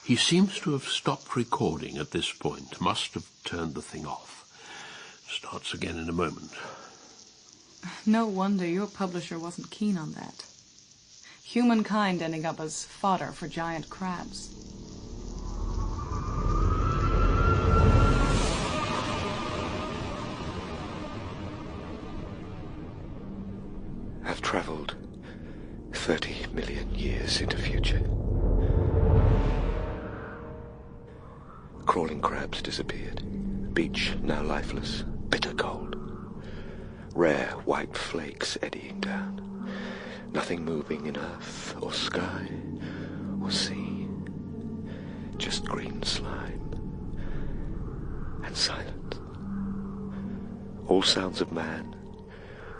He seems to have stopped recording at this point. Must have turned the thing off. Starts again in a moment. No wonder your publisher wasn't keen on that. Humankind ending up as fodder for giant crabs. I've traveled 30 million years into future. Crawling crabs disappeared. Beach now lifeless, bitter cold. Rare white flakes eddying down. Nothing moving in earth or sky or sea. Just green slime and silence. All sounds of man,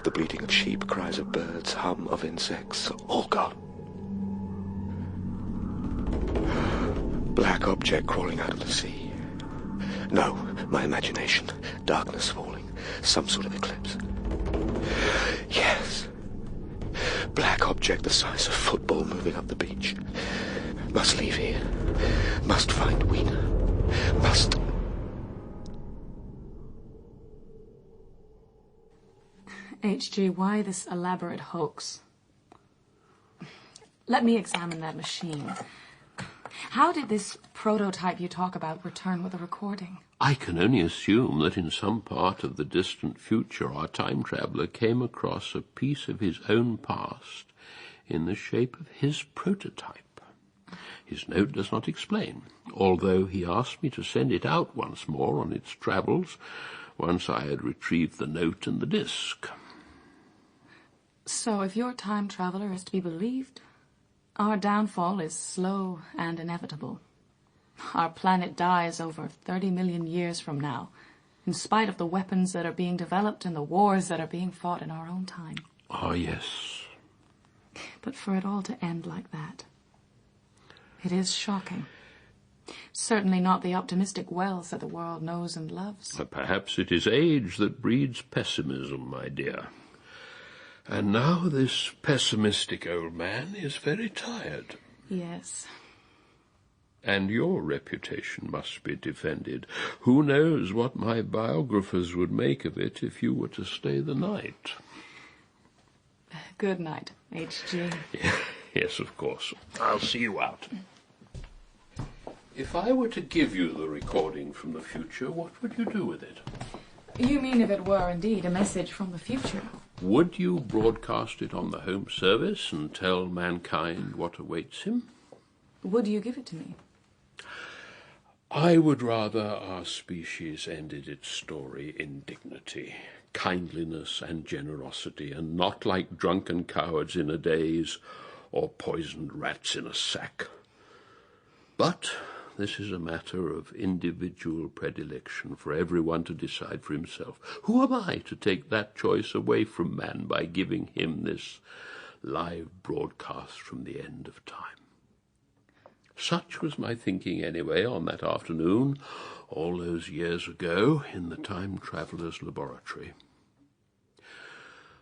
the bleating of sheep, cries of birds, hum of insects, all gone. Black object crawling out of the sea. No, my imagination. Darkness falling. Some sort of eclipse. Yes. Black object the size of football moving up the beach. Must leave here. Must find Weena. Must... HG, why this elaborate hoax? Let me examine that machine. How did this prototype you talk about return with a recording? I can only assume that in some part of the distant future our time traveller came across a piece of his own past in the shape of his prototype. His note does not explain, although he asked me to send it out once more on its travels once I had retrieved the note and the disc. So if your time traveller is to be believed, our downfall is slow and inevitable. Our planet dies over 30 million years from now, in spite of the weapons that are being developed and the wars that are being fought in our own time. Ah, yes. But for it all to end like that, it is shocking. Certainly not the optimistic Wells that the world knows and loves. Perhaps it is age that breeds pessimism, my dear. And now this pessimistic old man is very tired. Yes. And your reputation must be defended. Who knows what my biographers would make of it if you were to stay the night? Good night, HG. Yes, of course. I'll see you out. If I were to give you the recording from the future, what would you do with it? You mean if it were indeed a message from the future? Would you broadcast it on the Home Service and tell mankind what awaits him? Would you give it to me? I would rather our species ended its story in dignity, kindliness and generosity, and not like drunken cowards in a daze or poisoned rats in a sack. But this is a matter of individual predilection for everyone to decide for himself. Who am I to take that choice away from man by giving him this live broadcast from the end of time? Such was my thinking anyway on that afternoon, all those years ago, in the Time Traveller's laboratory.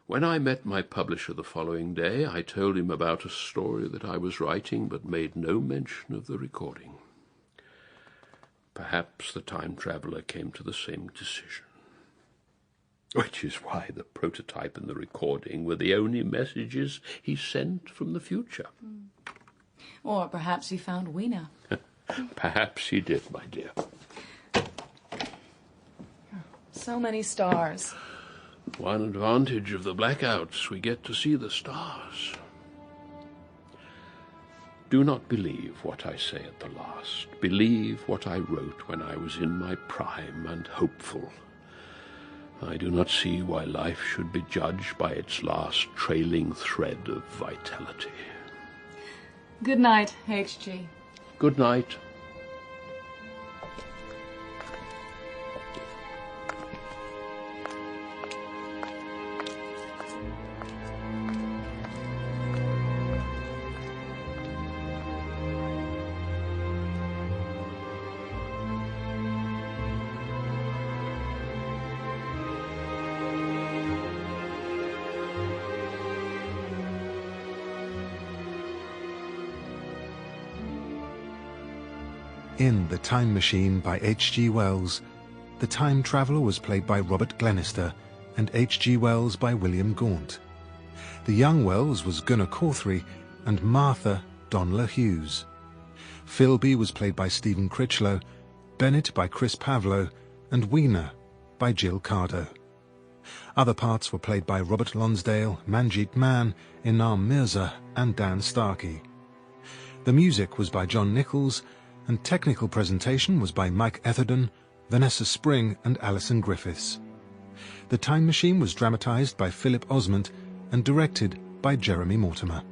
When I met my publisher the following day, I told him about a story that I was writing, but made no mention of the recording. Perhaps the time traveller came to the same decision. Which is why the prototype and the recording were the only messages he sent from the future. Or perhaps he found Weena. Perhaps he did, my dear. So many stars. One advantage of the blackouts, we get to see the stars. Do not believe what I say at the last. Believe what I wrote when I was in my prime and hopeful. I do not see why life should be judged by its last trailing thread of vitality. Good night, HG. Good night. In The Time Machine by H.G. Wells, the time traveller was played by Robert Glenister and H.G. Wells by William Gaunt. The young Wells was Gunnar Cauthery and Martha Donna Hughes. Filby was played by Stephen Critchlow, Bennett by Chris Pavlo, and Weena by Jill Cardo. Other parts were played by Robert Lonsdale, Manjeet Mann, Inam Mirza, and Dan Starkey. The music was by John Nichols, and technical presentation was by Mike Etherden, Vanessa Spring, and Alison Griffiths. The Time Machine was dramatized by Philip Osment and directed by Jeremy Mortimer.